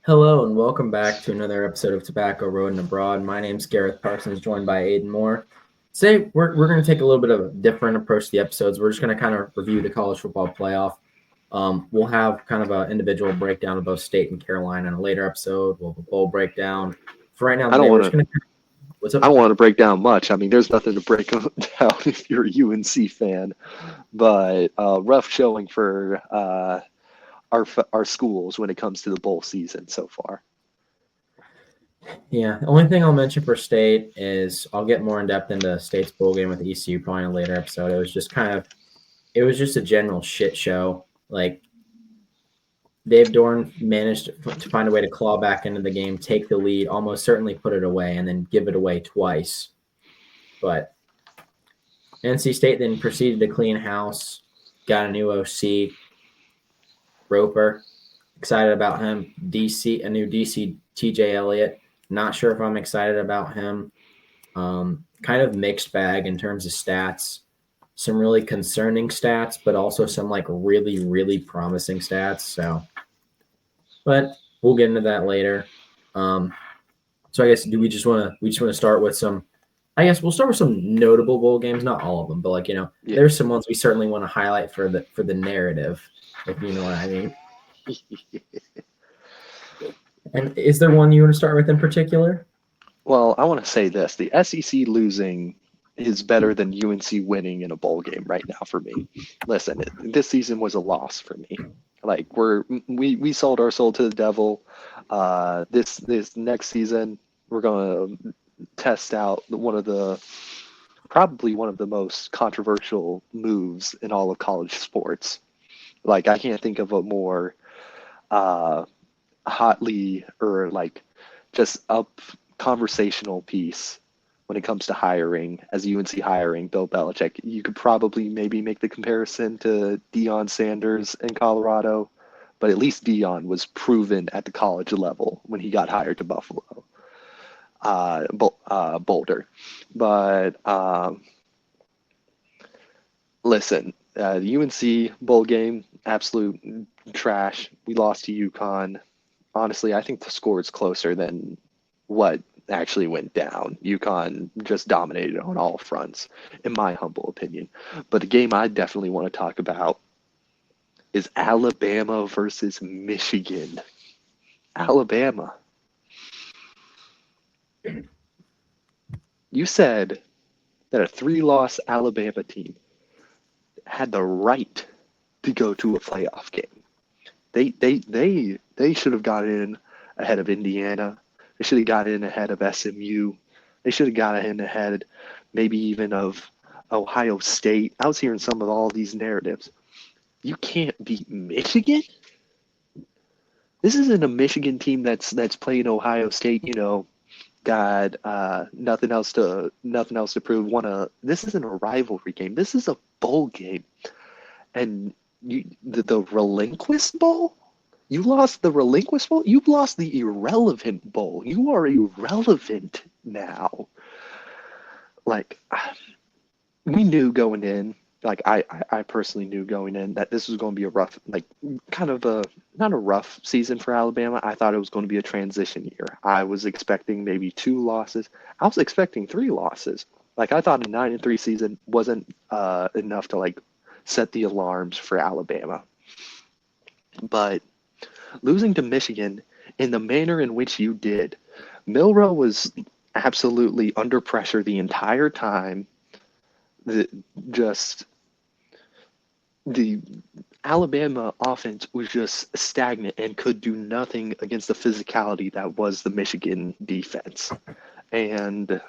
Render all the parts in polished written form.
Hello and welcome back to another episode of Tobacco Road and Abroad. My name's Gareth Parsons, joined by Aiden Moore. Today, we're going to take a little bit of a different approach to the episodes. We're just going to kind of review the college football playoff. We'll have kind of an individual breakdown of both State and Carolina in a later episode. We'll have a bowl breakdown. For right now, I don't today, we're want just to. going to – what's I up? don't want to break down much. I mean, there's nothing to break down if you're a UNC fan, but rough showing for our schools when it comes to the bowl season so far. Yeah, the only thing I'll mention for State is I'll get more in-depth into State's bowl game with ECU probably in a later episode. It was just a general shit show. Like, Dave Dorn managed to find a way to claw back into the game, take the lead, almost certainly put it away, and then give it away twice. But NC State then proceeded to clean house, got a new OC, Roper. Excited about him. A new DC TJ Elliott. Not sure if I'm excited about him. Kind of mixed bag in terms of stats. Some really concerning stats, but also some like really, really promising stats. But we'll get into that later. So I guess we just want to start with some. I guess we'll start with some notable bowl games, not all of them, but Yeah. there's some ones we certainly want to highlight for the narrative, if you know what I mean. And is there one you want to start with in particular? Well, I want to say this: the SEC losing is better than UNC winning in a bowl game right now for me. Listen, this season was a loss for me. Like we sold our soul to the devil. This next season we're gonna test out probably one of the most controversial moves in all of college sports. Like I can't think of a more hotly or like just up conversational piece when it comes to hiring as UNC hiring Bill Belichick. You could probably maybe make the comparison to Deion Sanders in Colorado, but at least Deion was proven at the college level when he got hired to Buffalo, Boulder. But listen, the UNC bowl game, absolute trash. We lost to UConn. Honestly, I think the score is closer than what actually went down. UConn just dominated on all fronts, in my humble opinion. But the game I definitely want to talk about is Alabama versus Michigan. Alabama. You said that a 3-loss Alabama team had the right to go to a playoff game. They should have got in ahead of Indiana. They should have got in ahead of SMU. They should have got in ahead maybe even of Ohio State. I was hearing some of all these narratives. You can't beat Michigan? This isn't a Michigan team that's playing Ohio State, got nothing else to prove. This isn't a rivalry game. This is a bowl game. And the relinquished bowl? You lost the relinquished bowl? You've lost the irrelevant bowl. You are irrelevant now. Like, we knew going in, like I personally knew going in that this was going to be a rough, like kind of not a rough season for Alabama. I thought it was going to be a transition year. I was expecting maybe 2 losses. I was expecting 3 losses. Like I thought a 9-3 season wasn't enough to like set the alarms for Alabama. But losing to Michigan in the manner in which you did, Milroe was absolutely under pressure the entire time. The Alabama offense was just stagnant and could do nothing against the physicality that was the Michigan defense. And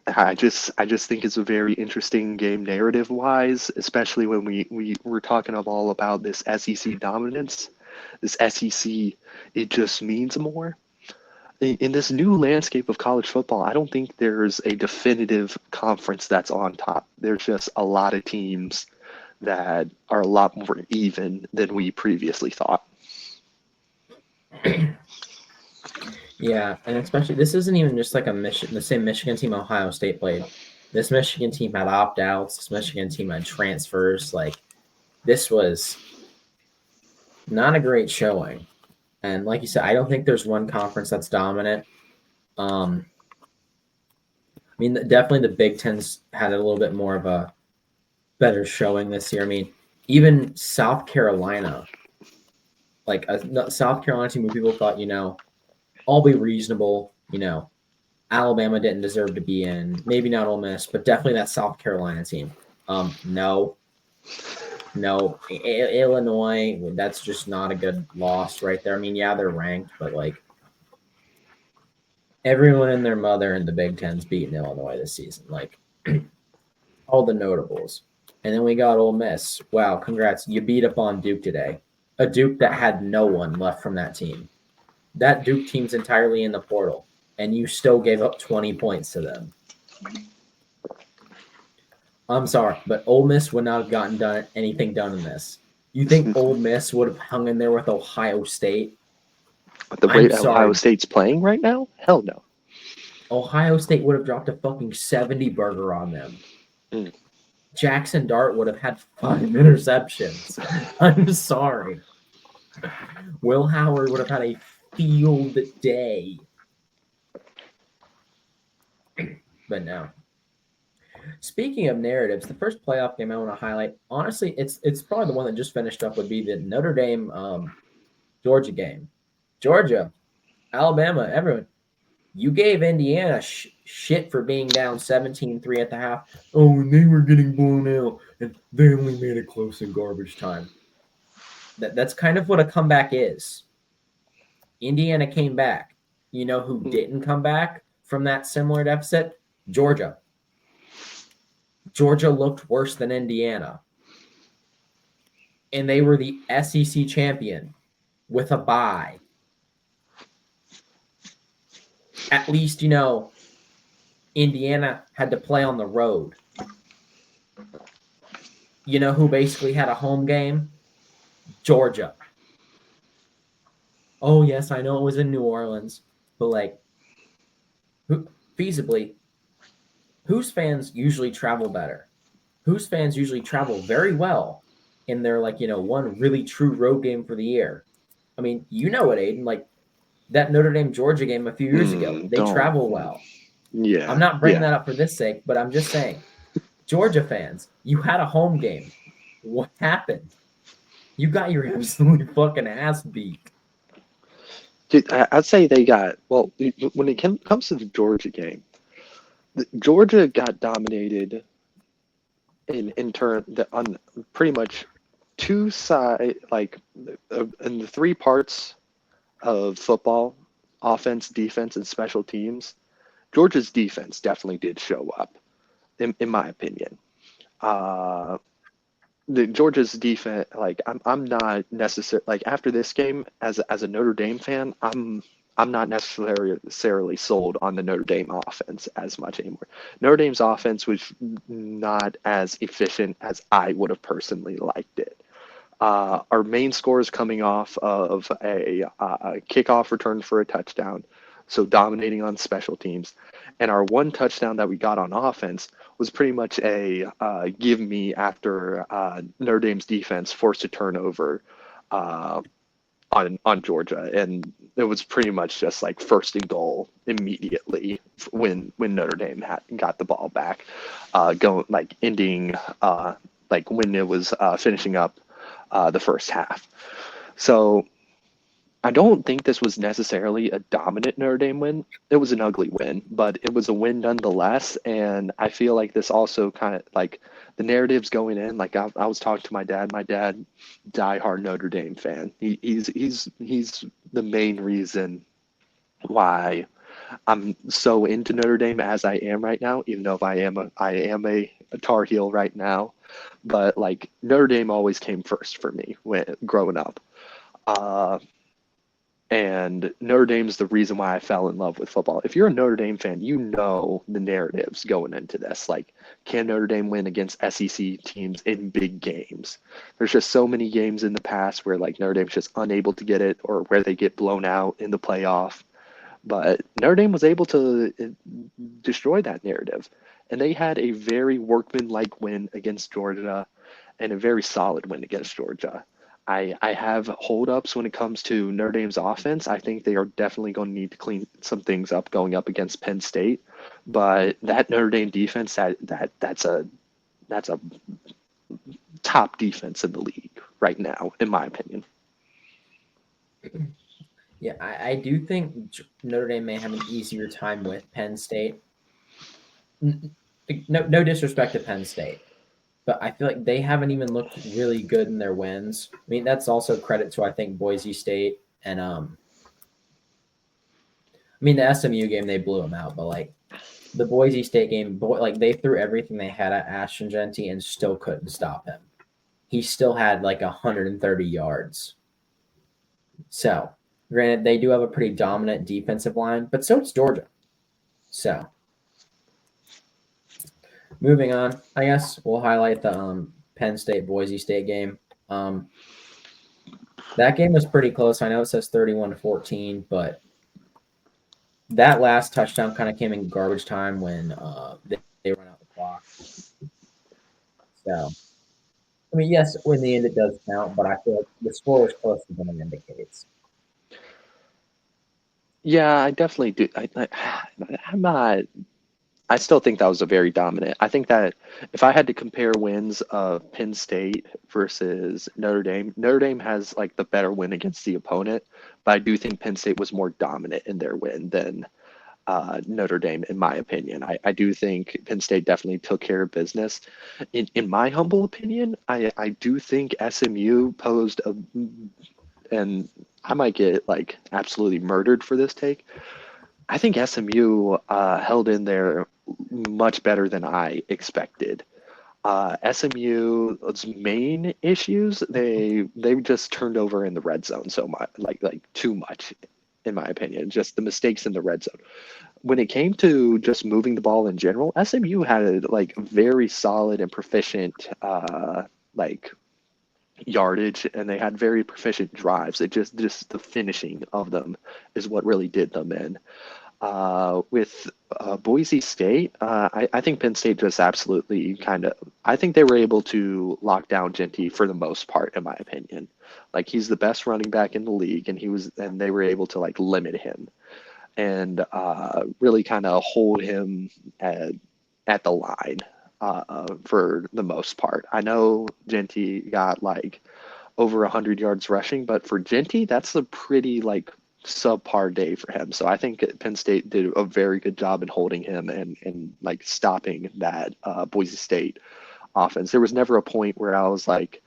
I just think it's a very interesting game narrative wise, especially when we were talking all about this SEC dominance. This SEC, it just means more. In this new landscape of college football, I don't think there's a definitive conference that's on top. There's just a lot of teams that are a lot more even than we previously thought. Yeah, and especially this isn't even just like the same Michigan team Ohio State played. This Michigan team had opt-outs. This Michigan team had transfers. Like, this was not a great showing. And like you said, I don't think there's one conference that's dominant. I mean, definitely the Big Ten's had a little bit more of a better showing this year. I mean, even South Carolina, like a South Carolina team where people thought, I'll be reasonable, Alabama didn't deserve to be in. Maybe not Ole Miss, but definitely that South Carolina team. No, Illinois, that's just not a good loss right there. I mean, yeah, they're ranked, but like everyone and their mother in the Big Ten's beating Illinois this season. Like all the notables. And then we got Ole Miss. Wow, congrats. You beat up on Duke today. A Duke that had no one left from that team. That Duke team's entirely in the portal, and you still gave up 20 points to them. I'm sorry, but Ole Miss would not have gotten anything done in this. You think Ole Miss would have hung in there with Ohio State? But the rate Ohio State's playing right now? Hell no. Ohio State would have dropped a fucking 70 burger on them. Mm. Jackson Dart would have had 5 interceptions. I'm sorry. Will Howard would have had a field day. But no. Speaking of narratives, the first playoff game I want to highlight, honestly, it's probably the one that just finished up, would be the Notre Dame Georgia game. Georgia, Alabama, everyone. You gave Indiana shit for being down 17-3 at the half. Oh, and they were getting blown out, and they only made it close in garbage time. That's kind of what a comeback is. Indiana came back. You know who didn't come back from that similar deficit? Georgia. Georgia looked worse than Indiana. And they were the SEC champion with a bye. At least, Indiana had to play on the road. You know who basically had a home game? Georgia. Oh, yes, I know it was in New Orleans, but feasibly, whose fans usually travel better? Whose fans usually travel very well in their, one really true road game for the year? I mean, you know it, Aiden. Like, that Notre Dame Georgia game a few years ago, they travel well. Yeah. I'm not bringing that up for this sake, but I'm just saying, Georgia fans, you had a home game. What happened? You got your absolutely fucking ass beat. Dude, I'd say they got, well, when it comes to the Georgia game, Georgia got dominated in turn on pretty much two sides, in the 3 parts of football: offense, defense, and special teams. Georgia's defense definitely did show up, in my opinion. The Georgia's defense, I'm not necessarily, after this game, as a Notre Dame fan, I'm not necessarily sold on the Notre Dame offense as much anymore. Notre Dame's offense was not as efficient as I would have personally liked it. Our main score is coming off of a kickoff return for a touchdown, so dominating on special teams. And our one touchdown that we got on offense was pretty much a give me after Notre Dame's defense forced a turnover on Georgia, and it was pretty much just like first and goal immediately when Notre Dame got the ball back, ending when it was finishing up the first half. So I don't think this was necessarily a dominant Notre Dame win. It was an ugly win, but it was a win nonetheless. And I feel like this also kind of the narratives going in. I was talking to my dad. My dad, diehard Notre Dame fan. He's the main reason why I'm so into Notre Dame as I am right now. Even though I am a Tar Heel right now, but Notre Dame always came first for me when growing up. And Notre Dame's the reason why I fell in love with football. If you're a Notre Dame fan, you know the narratives going into this. Can Notre Dame win against SEC teams in big games? There's just so many games in the past where Notre Dame's just unable to get it, or where they get blown out in the playoff. But Notre Dame was able to destroy that narrative. And they had a very workmanlike win against Georgia and a very solid win against Georgia. I have holdups when it comes to Notre Dame's offense. I think they are definitely going to need to clean some things up going up against Penn State. But that Notre Dame defense, that's a top defense in the league right now, in my opinion. Yeah, I do think Notre Dame may have an easier time with Penn State. No disrespect to Penn State, but I feel like they haven't even looked really good in their wins. I mean, that's also credit to I think Boise State and I mean the SMU game they blew them out, but like the Boise State game, like they threw everything they had at Ashton Genty and still couldn't stop him. He still had like 130 yards. So, granted, they do have a pretty dominant defensive line, but so does Georgia. So, moving on, I guess we'll highlight the Penn State Boise State game. That game was pretty close. I know it says 31-14, but that last touchdown kind of came in garbage time when they run out the clock. So, I mean, yes, in the end it does count, but I feel like the score was closer than it indicates. Yeah, I definitely do. I'm not. I still think that was a very dominant. I think that if I had to compare wins of Penn State versus Notre Dame has like the better win against the opponent, but I do think Penn State was more dominant in their win than Notre Dame, in my opinion. I do think Penn State definitely took care of business. In my humble opinion, I do think SMU posed a, and I might get like absolutely murdered for this take. I think SMU held in there much better than I expected. SMU's main issues they just turned over in the red zone so much, like too much, in my opinion. Just the mistakes in the red zone. When it came to just moving the ball in general, SMU had like very solid and proficient like yardage, and they had very proficient drives. It just the finishing of them is what really did them in. With Boise State, I think Penn State just absolutely kind of. I think they were able to lock down Genty for the most part, in my opinion. Like he's the best running back in the league, and they were able to like limit him and really kind of hold him at the line for the most part. I know Genty got like over 100 yards rushing, but for Genty, that's a pretty like subpar day for him. So I think Penn State did a very good job in holding him and like stopping that Boise State offense. There was never a point where I was like,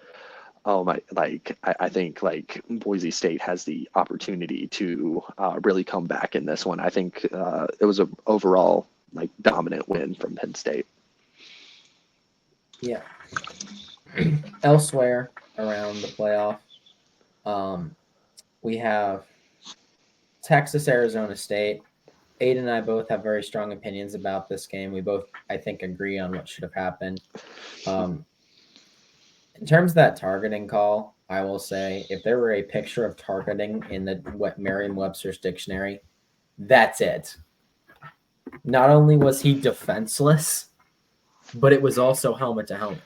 oh my, like I think like Boise State has the opportunity to really come back in this one. I think it was an overall like dominant win from Penn State. Yeah. Elsewhere around the playoff, we have Texas, Arizona State. Aiden and I both have very strong opinions about this game. We both, I think, agree on what should have happened. In terms of that targeting call, I will say if there were a picture of targeting in the Merriam-Webster's dictionary, that's it. Not only was he defenseless, but it was also helmet to helmet.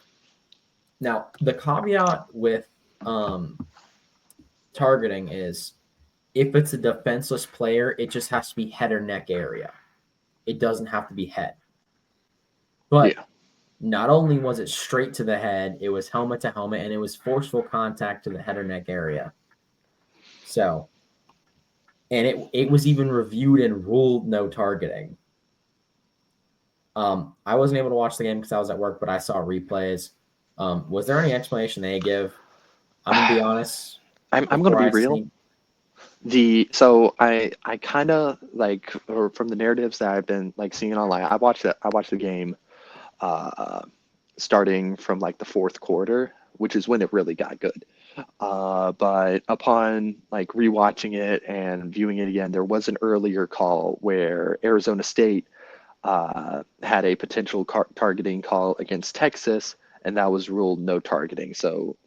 Now, the caveat with targeting is if it's a defenseless player, it just has to be head or neck area. It doesn't have to be head. But Yeah. Not only was it straight to the head, it was helmet to helmet, and it was forceful contact to the head or neck area. So, and it was even reviewed and ruled no targeting. I wasn't able to watch the game because I was at work, but I saw replays. Was there any explanation they give? I'm gonna be honest. I'm gonna be real. So I kind of like, or from the narratives that I've been like seeing online, I watched the game starting from like the fourth quarter, which is when it really got good. But upon like rewatching it and viewing it again, there was an earlier call where Arizona State had a potential targeting call against Texas, and that was ruled no targeting. So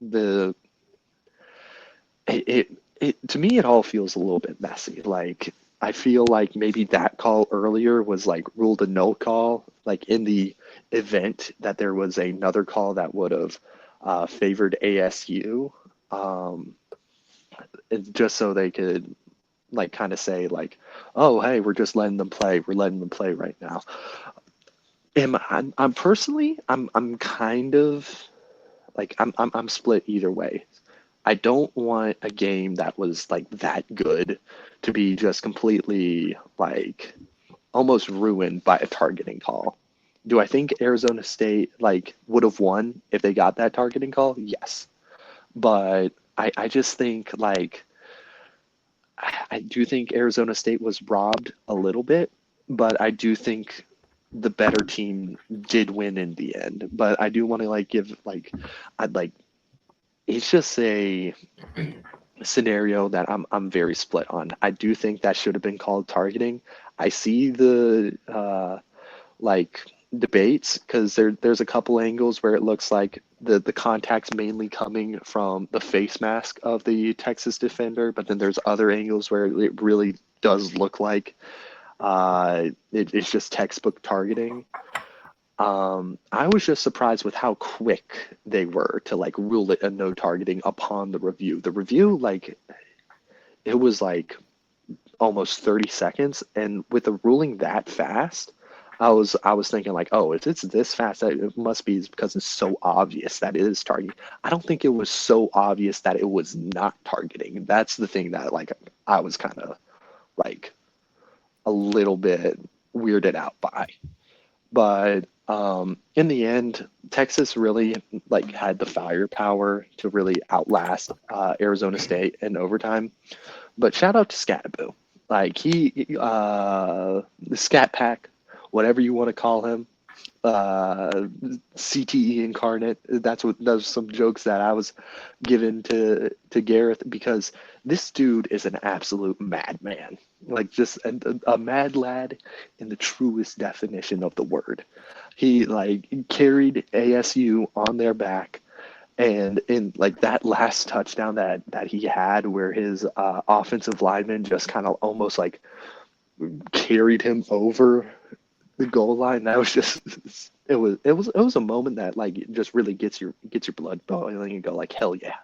the it to me it all feels a little bit messy. Like I feel like maybe that call earlier was like ruled a no call, like in the event that there was another call that would have favored ASU. um, just so they could like kind of say like, oh hey, we're just letting them play. We're letting them play right now. I'm personally I'm kind of like I'm split either way. I don't want a game that was like that good to be just completely like almost ruined by a targeting call. Do I think Arizona State like would have won if they got that targeting call? Yes. But I just think like I do think Arizona State was robbed a little bit, but I do think the better team did win in the end. But I do want to like give like I'd like it's just a scenario that I'm very split on. I do think that should have been called targeting. I see the like debates because there's a couple angles where it looks like the contact's mainly coming from the face mask of the Texas defender, but then there's other angles where it really does look like it's just textbook targeting. I was just surprised with how quick they were to like rule it a no targeting upon the review. The review, like, it was like almost 30 seconds, and with the ruling that fast, I was thinking like, oh, if it's this fast, it must be because it's so obvious that it is targeting. I don't think it was so obvious that it was not targeting. That's the thing that like I was kind of like a little bit weirded out by. But in the end, Texas really like had the firepower to really outlast Arizona State in overtime. But shout out to Scattaboo. Like the Scat Pack, whatever you want to call him, CTE incarnate. That's what those some jokes that I was given to Gareth because this dude is an absolute madman. Like just a mad lad in the truest definition of the word. He like carried ASU on their back. And in like that last touchdown that he had, where his offensive lineman just kind of almost like carried him over the goal line, that was just it was a moment that like just really gets your blood boiling and go like hell yeah,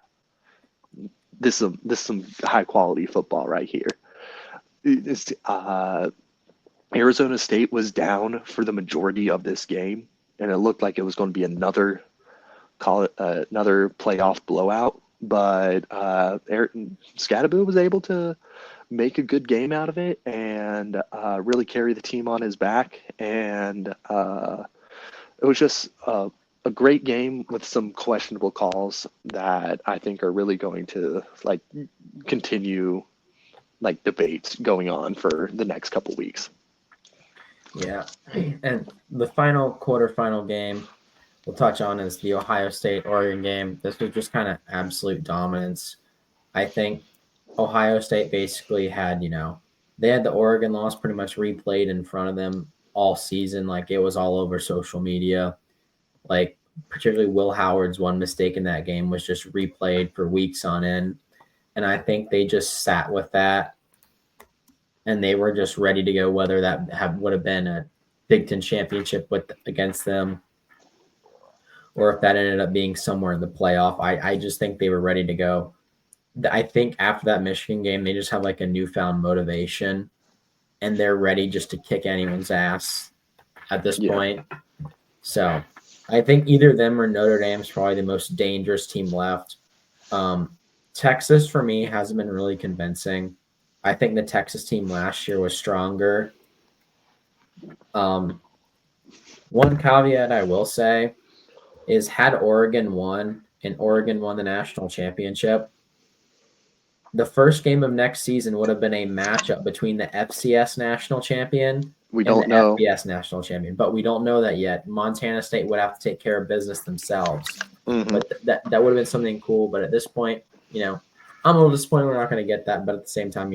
this is some high quality football right here. It's, Arizona State was down for the majority of this game, and it looked like it was going to be another call it another playoff blowout. But Scattaboo was able to make a good game out of it and really carry the team on his back. And it was just a great game with some questionable calls that I think are really going to like continue like debates going on for the next couple weeks. Yeah. And the final quarterfinal game we'll touch on is the Ohio State Oregon game. This was just kind of absolute dominance. I think Ohio State basically had, they had the Oregon loss pretty much replayed in front of them all season. Like it was all over social media. Like particularly Will Howard's one mistake in that game was just replayed for weeks on end. And I think they just sat with that and they were just ready to go, whether that would have been a Big Ten championship against them or if that ended up being somewhere in the playoff. I just think they were ready to go. I think after that Michigan game, they just have like a newfound motivation and they're ready just to kick anyone's ass at this point. So I think either them or Notre Dame's probably the most dangerous team left. Texas, for me, hasn't been really convincing. I think the Texas team last year was stronger. One caveat I will say is had Oregon won and Oregon won the national championship, the first game of next season would have been a matchup between the FCS national champion and the FBS national champion, but we don't know that yet. Montana State would have to take care of business themselves, but that would have been something cool. But at this point, I'm a little disappointed we're not going to get that. But at the same time,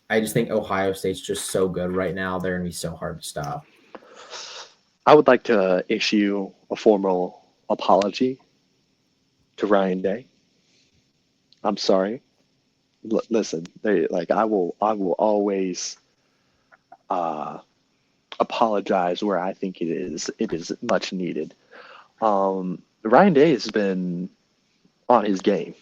I just think Ohio State's just so good right now. They're going to be so hard to stop. I would like to issue a formal apology to Ryan Day. I'm sorry. Listen, I will always apologize where I think it is much needed. Ryan Day has been on his game.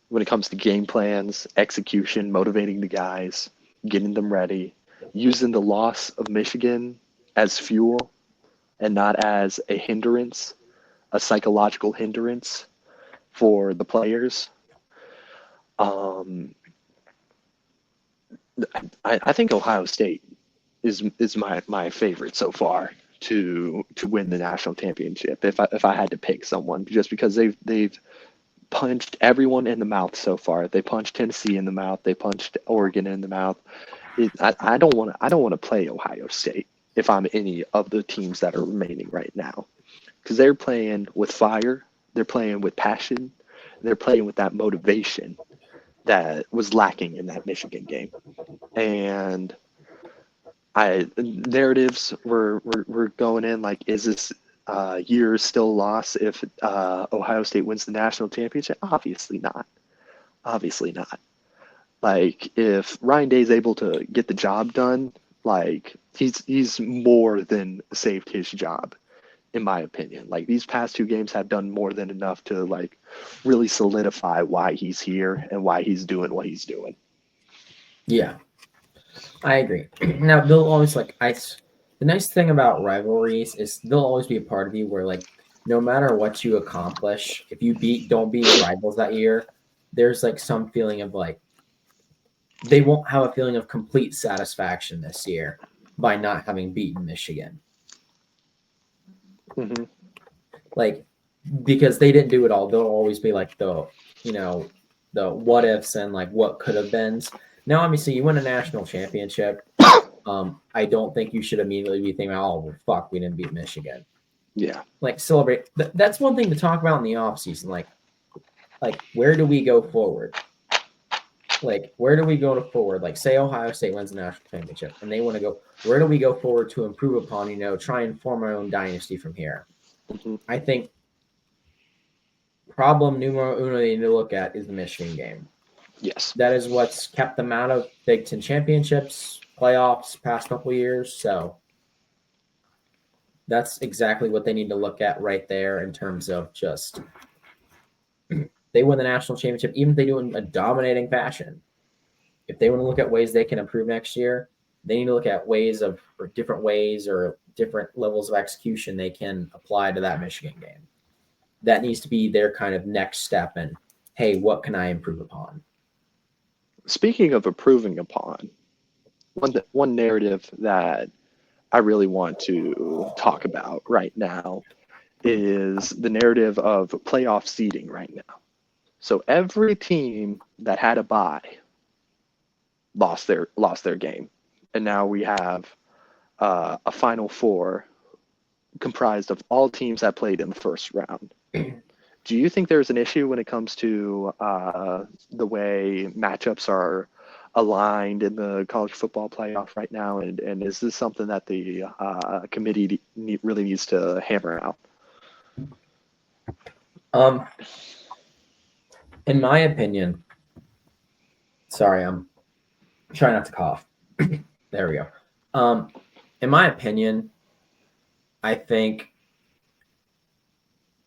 when it comes to game plans, execution, motivating the guys, getting them ready, using the loss of Michigan as fuel and not as a hindrance, a psychological hindrance for the players. Um, I think Ohio State is my favorite so far to win the national championship. If I had to pick someone, just because they've punched everyone in the mouth so far. They punched Tennessee in the mouth. They punched Oregon in the mouth. I don't want to play Ohio State if I'm any of the teams that are remaining right now, because they're playing with fire. They're playing with passion. They're playing with that motivation that was lacking in that Michigan game. And narratives were going in like, is this year still lost if Ohio State wins the national championship? Obviously not. Obviously not. Like, if Ryan Day's able to get the job done, like, he's more than saved his job, in my opinion. Like, these past two games have done more than enough to like really solidify why he's here and why he's doing what he's doing. Yeah, I agree. Now they'll always the nice thing about rivalries is they'll always be a part of you where like no matter what you accomplish, if you don't beat your rivals that year, there's like some feeling of like they won't have a feeling of complete satisfaction this year by not having beaten Michigan. Mm-hmm. Like, because they didn't do it all, they'll always be like the what ifs and like what could have been. Now, obviously, you win a national championship. I don't think you should immediately be thinking, oh, well, fuck, we didn't beat Michigan. Yeah. Like, celebrate. That's one thing to talk about in the offseason. Like, where do we go forward? Like, where do we go forward? Like, say Ohio State wins the national championship, and they want to go, where do we go forward to improve upon, try and form our own dynasty from here? Mm-hmm. I think problem numero uno they need to look at is the Michigan game. Yes. That is what's kept them out of Big Ten championships, playoffs, past couple of years. So that's exactly what they need to look at right there in terms of just they win the national championship, even if they do it in a dominating fashion. If they want to look at ways they can improve next year, they need to look at different ways or different levels of execution they can apply to that Michigan game. That needs to be their kind of next step in, hey, what can I improve upon? Speaking of improving upon, one narrative that I really want to talk about right now is the narrative of playoff seeding right now. So every team that had a bye lost their game, and now we have a Final Four comprised of all teams that played in the first round. Do you think there's an issue when it comes to the way matchups are aligned in the college football playoff right now? And is this something that the committee really needs to hammer out? In my opinion, sorry, I'm trying not to cough. There we go. In my opinion, I think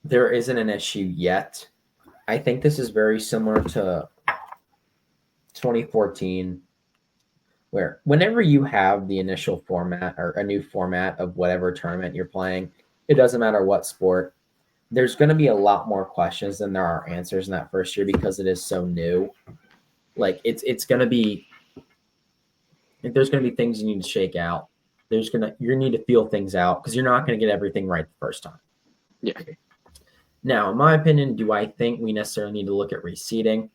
there isn't an issue yet. I think this is very similar to 2014, where whenever you have the initial format or a new format of whatever tournament you're playing, it doesn't matter what sport, there's going to be a lot more questions than there are answers in that first year because it is so new. Like it's going to be, there's going to be things you need to shake out. You need to feel things out because you're not going to get everything right the first time. Yeah. Now, in my opinion, do I think we necessarily need to look at reseeding?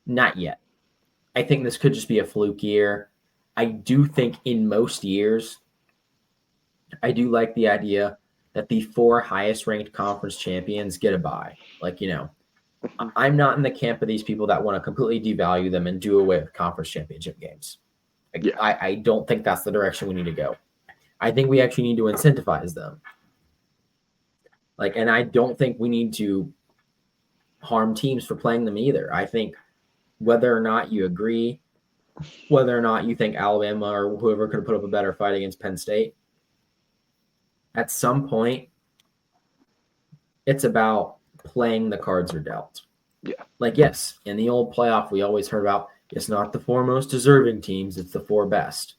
Not yet. I think this could just be a fluke year. I do think in most years, I do like the idea that the 4 highest ranked conference champions get a bye. Like, I'm not in the camp of these people that want to completely devalue them and do away with conference championship games. Yeah. I don't think that's the direction we need to go. I think we actually need to incentivize them. And I don't think we need to harm teams for playing them either. I think whether or not you agree, whether or not you think Alabama or whoever could put up a better fight against Penn State, at some point, it's about playing the cards are dealt. Yeah. Like, yes, in the old playoff, we always heard about it's not the four most deserving teams, it's the four best.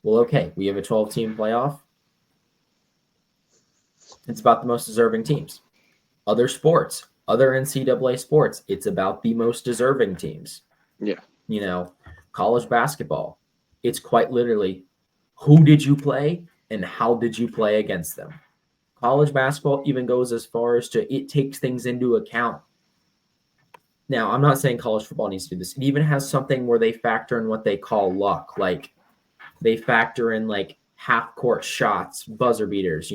Well, okay, we have a 12-team playoff. It's about the most deserving teams. Other sports, other NCAA sports, it's about the most deserving teams. Yeah. You know, college basketball, it's quite literally who did you play and how did you play against them. College basketball even goes as far as to it takes things into account. Now, I'm not saying college football needs to do this. It even has something where they factor in what they call luck. Like they factor in like half court shots, buzzer beaters,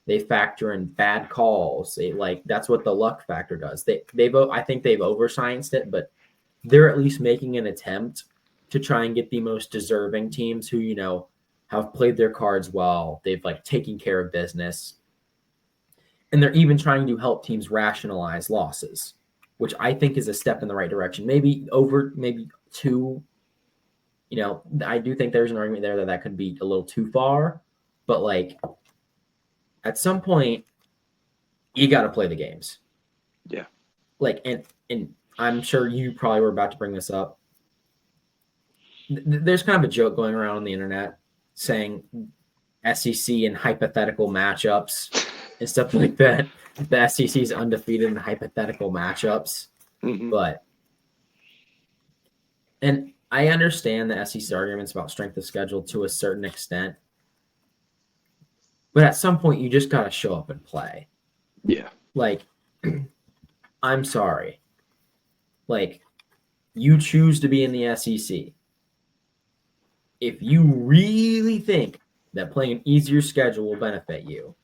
they factor in bad calls. That's what the luck factor does. I think they've overscienced it, but they're at least making an attempt to try and get the most deserving teams who, have played their cards well. They've like taken care of business. And they're even trying to help teams rationalize losses, which I think is a step in the right direction. Maybe two. I do think there's an argument there that could be a little too far, but like at some point, you got to play the games. Yeah. Like, and I'm sure you probably were about to bring this up. There's kind of a joke going around on the internet saying SEC and hypothetical matchups and stuff like that. The SEC is undefeated in hypothetical matchups, but and I understand the SEC arguments about strength of schedule to a certain extent, but at some point you just got to show up and play. Yeah. Like, I'm sorry. Like, you choose to be in the SEC. If you really think that playing an easier schedule will benefit you,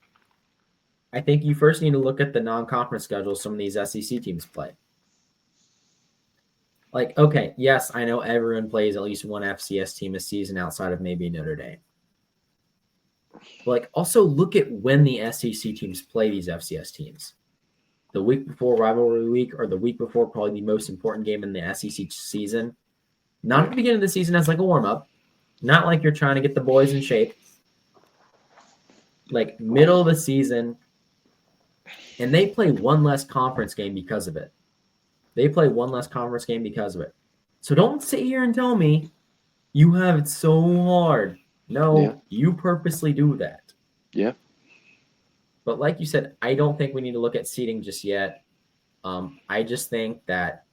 I think you first need to look at the non-conference schedules some of these SEC teams play. Like, okay, yes, I know everyone plays at least one FCS team a season outside of maybe Notre Dame. But like, also look at when the SEC teams play these FCS teams. The week before rivalry week or the week before probably the most important game in the SEC season. Not at the beginning of the season as like a warm-up. Not like you're trying to get the boys in shape. Like middle of the season. And they play one less conference game because of it. So don't sit here and tell me you have it so hard. No, You purposely do that. Yeah. But like you said, I don't think we need to look at seeding just yet. I just think that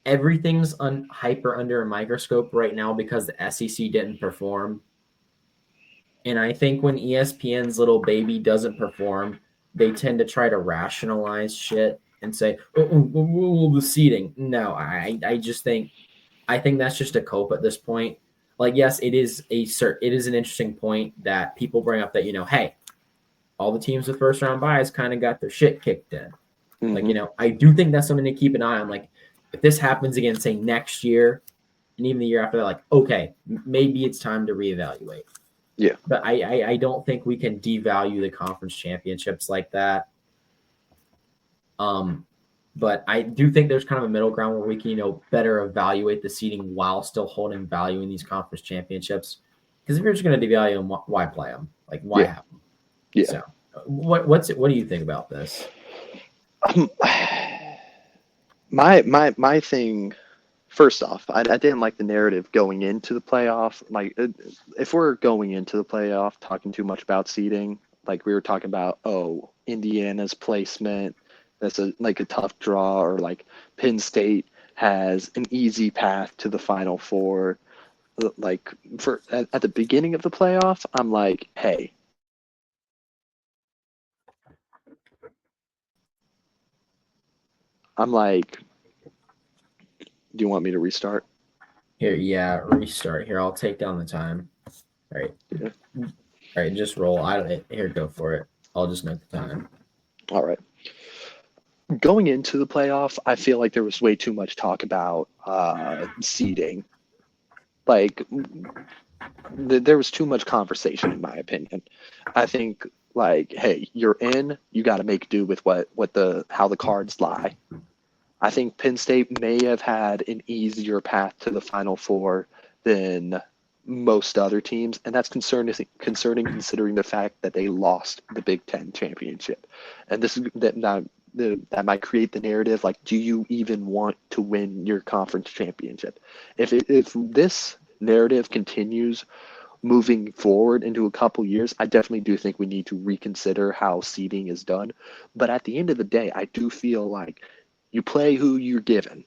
everything's hyper under a microscope right now because the SEC didn't perform. And I think when ESPN's little baby doesn't perform, they tend to try to rationalize shit and say, the seeding. No, I just think that's just a cope at this point. Like, yes, it is an interesting point that people bring up that, hey, all the teams with first round buys kind of got their shit kicked in. Like, I do think that's something to keep an eye on. Like, if this happens again, say next year and even the year after that, like, okay, maybe it's time to reevaluate. Yeah. But I don't think we can devalue the conference championships like that. But I do think there's kind of a middle ground where we can, better evaluate the seeding while still holding value in these conference championships. Because if you're just going to devalue them, why play them? Like, why have them? Yeah. So, what do you think about this? My thing. First off, I didn't like the narrative going into the playoff. Like, if we're going into the playoff talking too much about seeding, like we were talking about, Indiana's placement, that's a tough draw, or like Penn State has an easy path to the Final Four. Like at the beginning of the playoff, I'm like, hey. I'm like, do you want me to restart? Here, yeah, restart. Here, I'll take down the time. All right. Yeah. All right, just roll. Here, go for it. I'll just note the time. All right. Going into the playoff, I feel like there was way too much talk about seeding. Like, there was too much conversation, in my opinion. I think, like, hey, you're in, you got to make do with how the cards lie. I think Penn State may have had an easier path to the Final Four than most other teams, and that's concerning considering the fact that they lost the Big Ten championship. And this is that now that might create the narrative. Like, do you even want to win your conference championship? If this narrative continues moving forward into a couple years, I definitely do think we need to reconsider how seeding is done. But at the end of the day, I do feel like you play who you're given.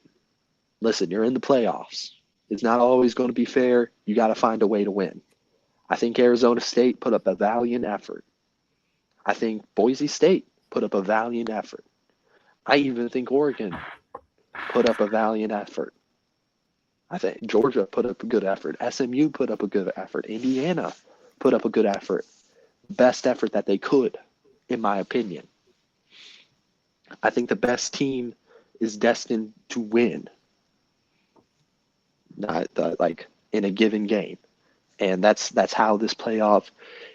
Listen, you're in the playoffs. It's not always going to be fair. You got to find a way to win. I think Arizona State put up a valiant effort. I think Boise State put up a valiant effort. I even think Oregon put up a valiant effort. I think Georgia put up a good effort. SMU put up a good effort. Indiana put up a good effort. Best effort that they could, in my opinion. I think the best team is destined to win, not like in a given game. And that's how this playoff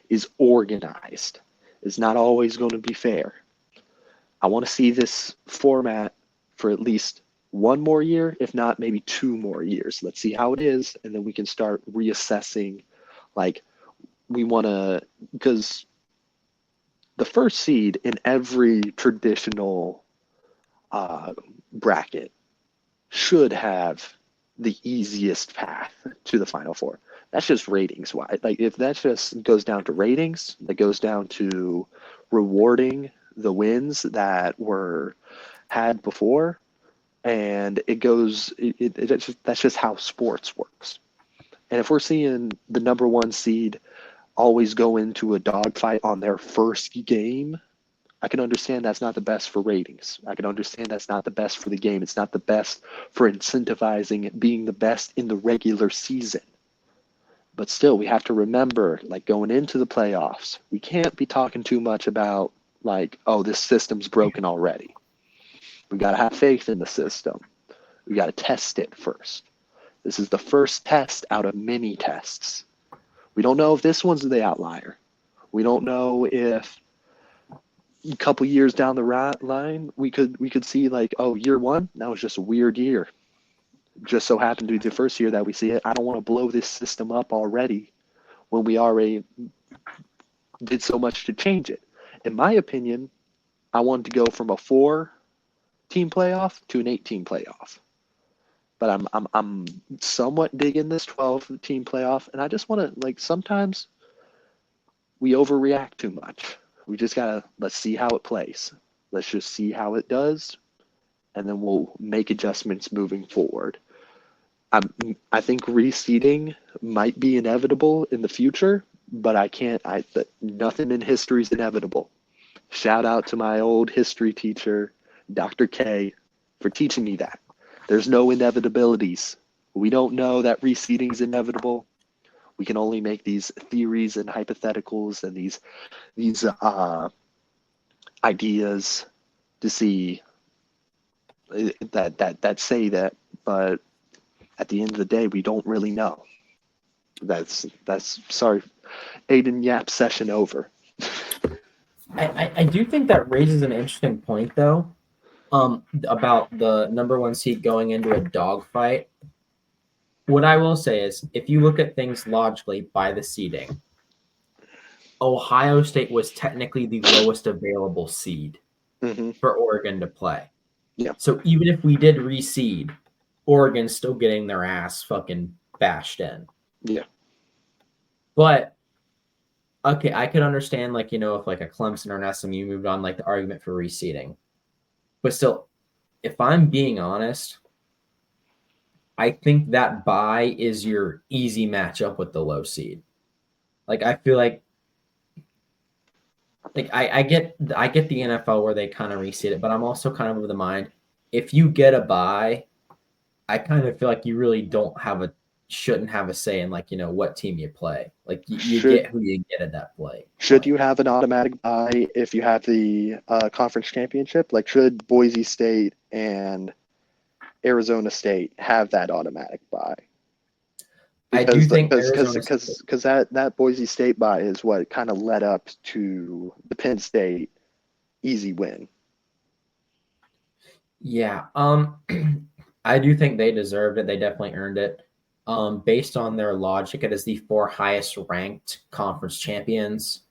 is organized. It's not always going to be fair. I want to see this format for at least one more year, if not maybe 2 more years. Let's see how it is, and then we can start reassessing. Like, we want to, because the first seed in every traditional bracket should have the easiest path to the Final Four. That's just ratings wise. Like, if that just goes down to ratings, that goes down to rewarding the wins that were had before, and that's just how sports works. And if we're seeing the number 1 seed always go into a dogfight on their first game, I can understand that's not the best for ratings. I can understand that's not the best for the game. It's not the best for incentivizing being the best in the regular season. But still, we have to remember, like, going into the playoffs, we can't be talking too much about, like, oh, this system's broken already. We got to have faith in the system. We got to test it first. This is the first test out of many tests. We don't know if this one's the outlier. We don't know if a couple years down the line we could see, like, oh, year 1, that was just a weird year. Just so happened to be the first year that we see it. I don't want to blow this system up already when we already did so much to change it. In my opinion, I wanted to go from a 4-team playoff to an 8-team playoff. But I'm somewhat digging this 12-team playoff, and I just want to, like, sometimes we overreact too much. We just gotta, let's see how it plays. Let's just see how it does, and then we'll make adjustments moving forward. I think reseeding might be inevitable in the future, but nothing in history is inevitable. Shout out to my old history teacher, Dr. K, for teaching me that. There's no inevitabilities. We don't know that reseeding is inevitable. We can only make these theories and hypotheticals and these ideas to see that say that, but at the end of the day, we don't really know. That's sorry, Aiden Yap session over. I do think that raises an interesting point, though, about the number 1 seed going into a dogfight. What I will say is, if you look at things logically by the seeding, Ohio State was technically the lowest available seed for Oregon to play. Yeah. So even if we did reseed, Oregon's still getting their ass fucking bashed in. Yeah. But okay, I could understand, like, you know, if like a Clemson or an SMU moved on, like, the argument for reseeding. But still, if I'm being honest, I think that bye is your easy matchup with the low seed. Like, I feel like I get the NFL where they kind of reseed it, but I'm also kind of of the mind, if you get a bye, I kind of feel like you really shouldn't have a say in, like, you know, what team you play. Like, you get who you get at that play. Should you have an automatic bye if you have the conference championship? Like, should Boise State and Arizona State have that automatic bye? I do think because that Boise State bye is what kind of led up to the Penn State easy win. Yeah, I do think they deserved it. They definitely earned it. Based on their logic, it is the 4 highest ranked conference champions.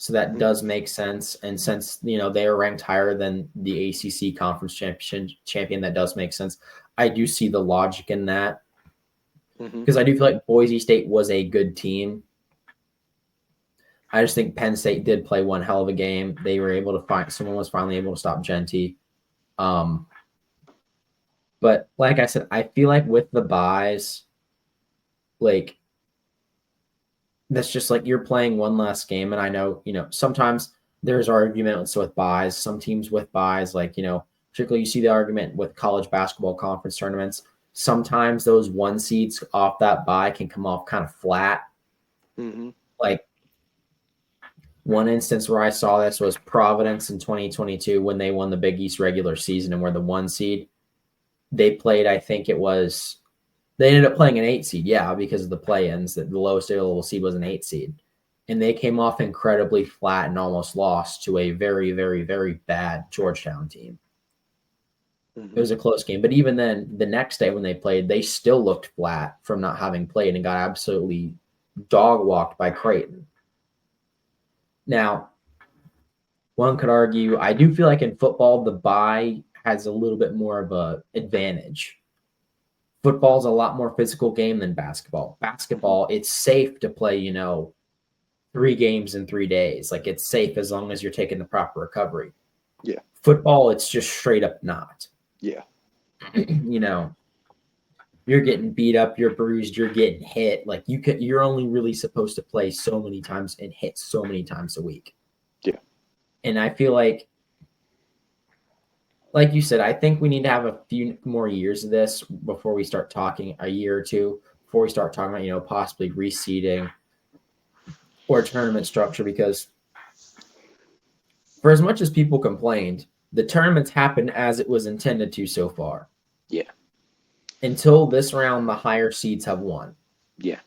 So that does make sense. And since, they are ranked higher than the ACC conference champion, that does make sense. I do see the logic in that because I do feel like Boise State was a good team. I just think Penn State did play one hell of a game. They were able to someone was finally able to stop Genty. But like I said, I feel like with the buys, like that's just like you're playing one last game. And I know, sometimes there's arguments with buys. Some teams with buys, like, particularly you see the argument with college basketball conference tournaments. Sometimes those one seeds off that buy can come off kind of flat. Like one instance where I saw this was Providence in 2022 when they won the Big East regular season and were the one seed. They played, I think they ended up playing an 8 seed, because of the play-ins. That the lowest available seed was an 8 seed. And they came off incredibly flat and almost lost to a very, very, very bad Georgetown team. It was a close game. But even then, the next day when they played, they still looked flat from not having played and got absolutely dog-walked by Creighton. Now, one could argue, I do feel like in football, the bye has a little bit more of an advantage. Football's a lot more physical game than basketball. Basketball, it's safe to play, 3 games in 3 days. Like, it's safe as long as you're taking the proper recovery. Yeah. Football, it's just straight up not. Yeah. You're getting beat up, you're bruised, you're getting hit. Like, you're only really supposed to play so many times and hit so many times a week. Yeah. And I feel like you said, I think we need to have a few more years of this before we start talking, a year or two, before we start talking about, possibly reseeding or tournament structure, because for as much as people complained, the tournaments happened as it was intended to so far. Yeah. Until this round, the higher seeds have won. Yeah.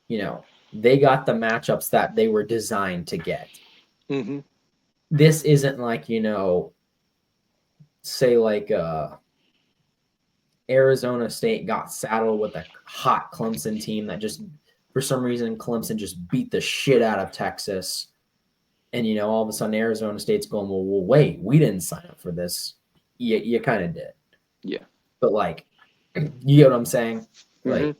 They got the matchups that they were designed to get. This isn't like, say like Arizona State got saddled with a hot Clemson team that just, for some reason, Clemson just beat the shit out of Texas. And, all of a sudden Arizona State's going, well, wait, we didn't sign up for this. You kind of did. Yeah. But, like, you get what I'm saying? Like,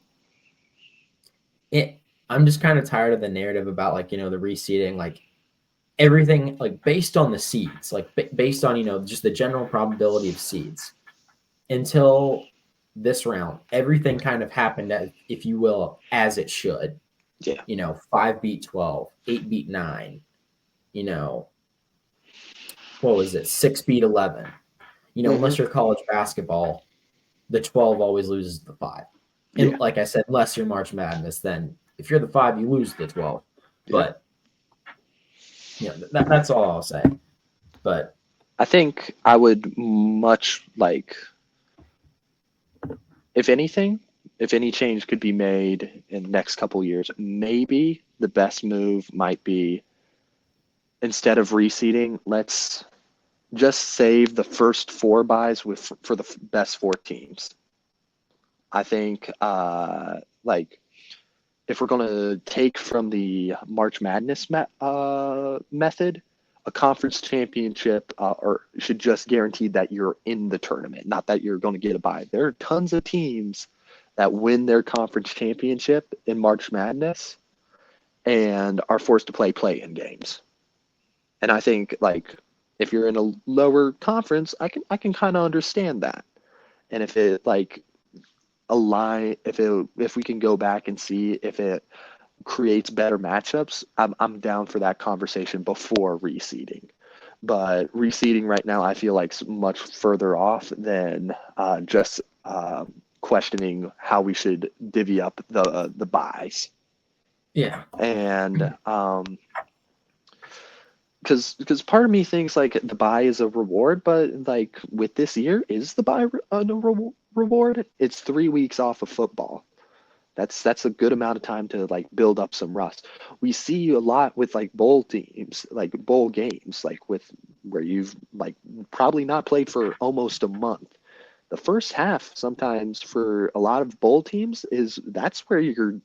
I'm just kind of tired of the narrative about, like, the reseeding, like, everything, like, based on the seeds, like, based on, just the general probability of seeds. Until this round, everything kind of happened, as, if you will, as it should. Yeah. 5 beat 12, 8 beat 9. What was it? 6 beat 11. Unless you're college basketball, the 12 always loses the 5. And like I said, unless you're March Madness, then if you're the 5, you lose the 12. But that's all I'll say. But I think I would much like, if anything, if any change could be made in the next couple of years, maybe the best move might be, instead of reseeding, let's just save the first 4 buys for the best 4 teams. I think, like, if we're going to take from the March Madness method, a conference championship or should just guarantee that you're in the tournament, not that you're going to get a bye. There are tons of teams that win their conference championship in March Madness and are forced to play-in games. And I think, like, if you're in a lower conference, I can kind of understand that. And if it, like, if we can go back and see if it creates better matchups, I'm down for that conversation before reseeding. But reseeding right now, I feel like, is much further off than just questioning how we should divvy up the buys. Yeah. And because part of me thinks, like, the buy is a reward, but, like, with this year, is the buy a reward? It's 3 weeks off of football. That's a good amount of time to, like, build up some rust. We see a lot with, like, bowl teams, like bowl games, like where you've, like, probably not played for almost a month. The first half sometimes for a lot of bowl teams that's where you're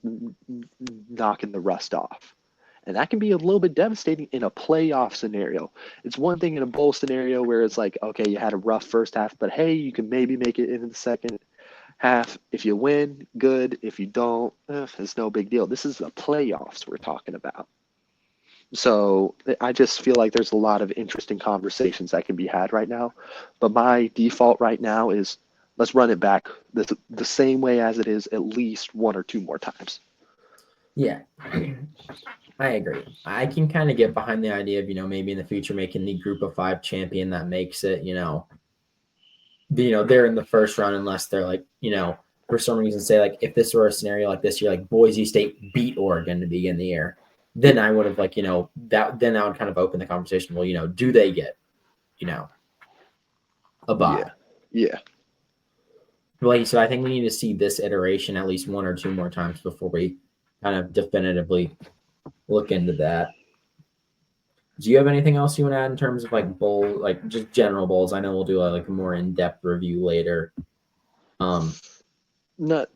knocking the rust off. And that can be a little bit devastating in a playoff scenario. It's one thing in a bowl scenario where it's like, okay, you had a rough first half, but hey, you can maybe make it into the second half. If you win, good. If you don't, it's no big deal. This is the playoffs we're talking about. So I just feel like there's a lot of interesting conversations that can be had right now. But my default right now is let's run it back the same way as it is at least one or two more times. Yeah, I agree. I can kind of get behind the idea of, maybe in the future making the group of 5 champion that makes it, they're in the first round unless they're like, for some reason say like if this were a scenario like this year, like Boise State beat Oregon to begin the year, then I would have like, then I would kind of open the conversation. Well, do they get, a bye? Yeah. Yeah. Like you said, I think we need to see this iteration at least one or two more times before we kind of definitively look into that. Do you have anything else you want to add in terms of like bowl, like just general bowls? I know we'll do like a more in-depth review later. Not.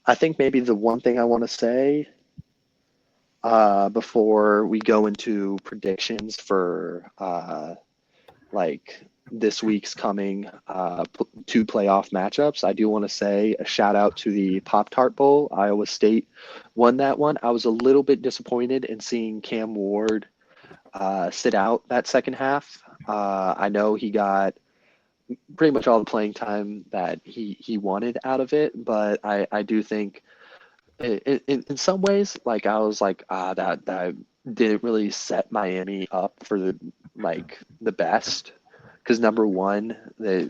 I think maybe the one thing I want to say before we go into predictions for like this week's coming 2 playoff matchups, I do want to say a shout out to the Pop-Tart Bowl. Iowa State won that one. I was a little bit disappointed in seeing Cam Ward sit out that second half. I know he got pretty much all the playing time that he wanted out of it, but I do think in some ways, like I was like, that didn't really set Miami up for the best. Because number one,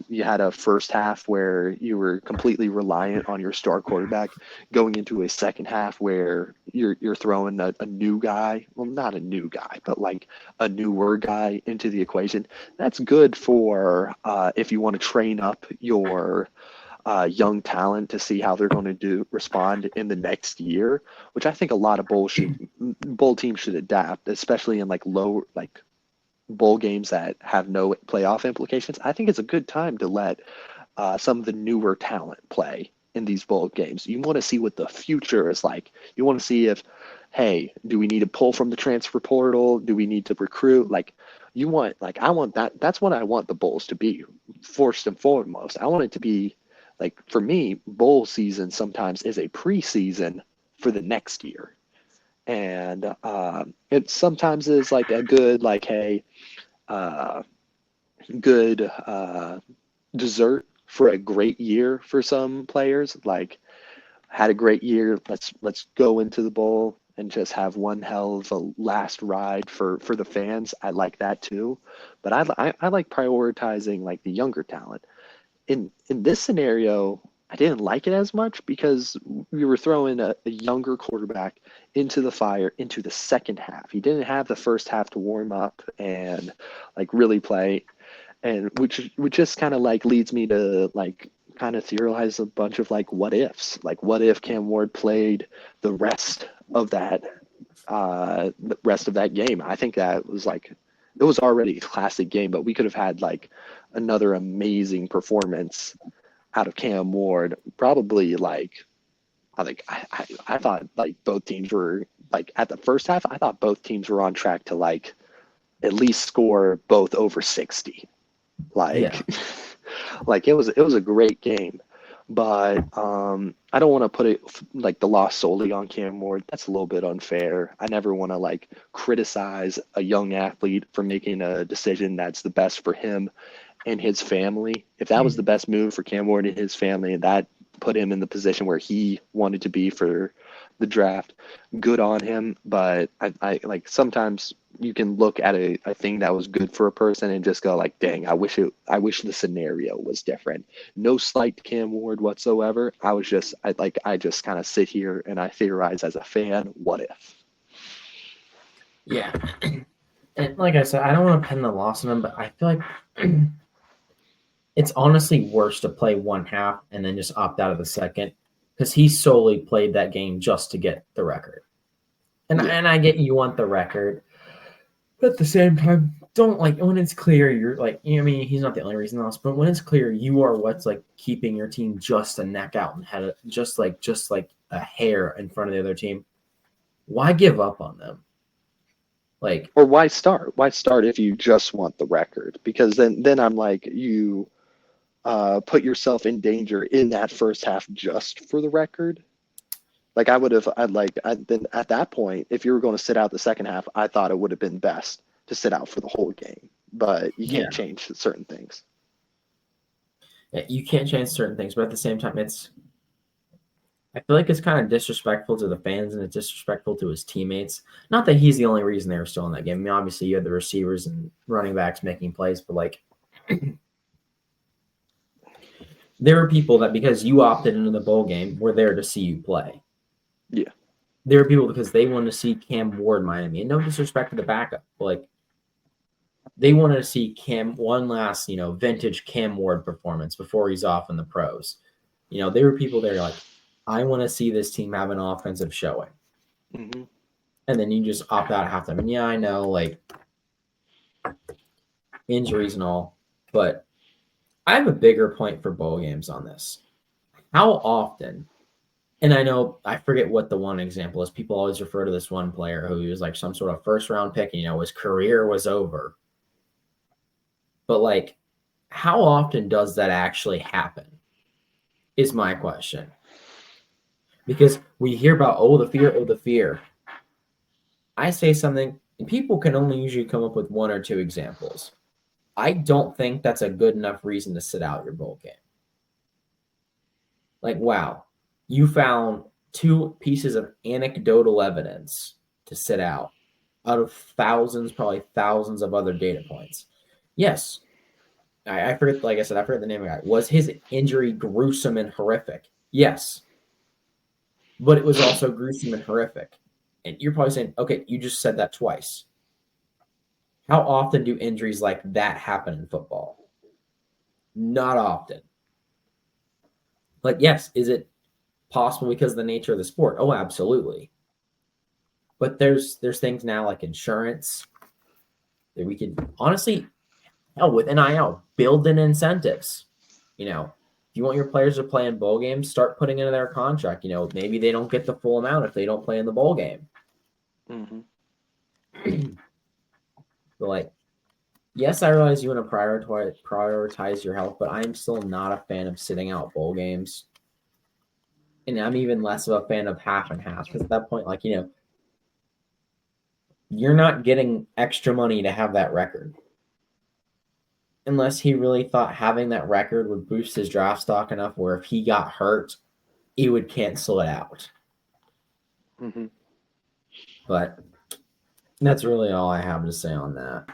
you had a first half where you were completely reliant on your star quarterback, going into a second half where you're throwing a new guy, well, not a new guy, but like a newer guy into the equation. That's good for if you want to train up your young talent to see how they're going to respond in the next year, which I think a lot of bowl teams should adapt, especially in like low bowl games that have no playoff implications. I think it's a good time to let some of the newer talent play in these bowl games. You want to see what the future is like. You want to see if, hey, do we need to pull from the transfer portal? Do we need to recruit? I want that. That's what I want the bowls to be, first and foremost. I want it to be like, for me, bowl season sometimes is a preseason for the next year. And it sometimes is like a good, like, hey, good dessert for a great year for some players. Like, had a great year. Let's go into the bowl and just have one hell of a last ride for the fans. I like that too. But I like prioritizing like the younger talent. In this scenario, I didn't like it as much because we were throwing a younger quarterback into the fire into the second half. He didn't have the first half to warm up and like really play, and which just kind of like leads me to like kind of theorize a bunch of like what ifs. Like, what if Cam Ward played the rest of that game? I think that was like, it was already a classic game, but we could have had like another amazing performance out of Cam Ward. Probably like, I thought like both teams were like, at the first half, I thought both teams were on track to like at least score both over 60. Like, Yeah. like it was a great game. But I don't want to put it like the loss solely on Cam Ward. That's a little bit unfair. I never want to like criticize a young athlete for making a decision that's the best for him and his family. If that was the best move for Cam Ward and his family, and that put him in the position where he wanted to be for the draft, good on him. But I like, sometimes you can look at a thing that was good for a person and just go like, dang, I wish the scenario was different. No slight to Cam Ward whatsoever. I just kind of sit here and I theorize as a fan, what if? Yeah. And like I said, I don't want to pin the loss on him, but I feel like it's honestly worse to play one half and then just opt out of the second, because he solely played that game just to get the record. And I get you want the record, but at the same time, don't, like, when it's clear you're like, I mean, he's not the only reason lost, but when it's clear you are what's like keeping your team just a neck out and had just like a hair in front of the other team, why give up on them? Like, Or why start? Why start if you just want the record? Because then I'm like, you put yourself in danger in that first half just for the record. Like then at that point, if you were going to sit out the second half, I thought it would have been best to sit out for the whole game. But you yeah, can't change certain things. you can't change certain things, but at the same time, I feel like it's kind of disrespectful to the fans and it's disrespectful to his teammates. Not that he's the only reason they were still in that game. I mean, obviously, you had the receivers and running backs making plays, but like, there were people that because you opted into the bowl game were there to see you play. Yeah. There were people because they wanted to see Cam Ward Miami. And no disrespect to the backup, but like they wanted to see Cam one last, vintage Cam Ward performance before he's off in the pros. There were people there like, I want to see this team have an offensive showing. Mm-hmm. And then you just opt out at halftime. And yeah, I know, like, injuries and all, but I have a bigger point for bowl games on this. How often, and I know, I forget what the one example is. People always refer to this one player who was like some sort of first round pick, and, his career was over. But, like, how often does that actually happen is my question. Because we hear about, the fear. I say something, and people can only usually come up with one or two examples. I don't think that's a good enough reason to sit out your bowl game. Like, wow, you found 2 pieces of anecdotal evidence to sit out of thousands, probably thousands of other data points. Yes, I forget, like I said, I forget the name of the guy. Was his injury gruesome and horrific? Yes. But it was also gruesome and horrific. And you're probably saying, okay, you just said that twice. How often do injuries like that happen in football? Not often. Like, yes, is it possible because of the nature of the sport? Oh, absolutely. But there's things now like insurance that we could honestly, with NIL, build in incentives. If you want your players to play in bowl games, start putting into their contract. Maybe they don't get the full amount if they don't play in the bowl game. Mm-hmm. But like, yes, I realize you want to prioritize your health, but I'm still not a fan of sitting out bowl games. And I'm even less of a fan of half and half because at that point, like, you're not getting extra money to have that record. Unless he really thought having that record would boost his draft stock enough where if he got hurt, he would cancel it out. Mm-hmm. But that's really all I have to say on that.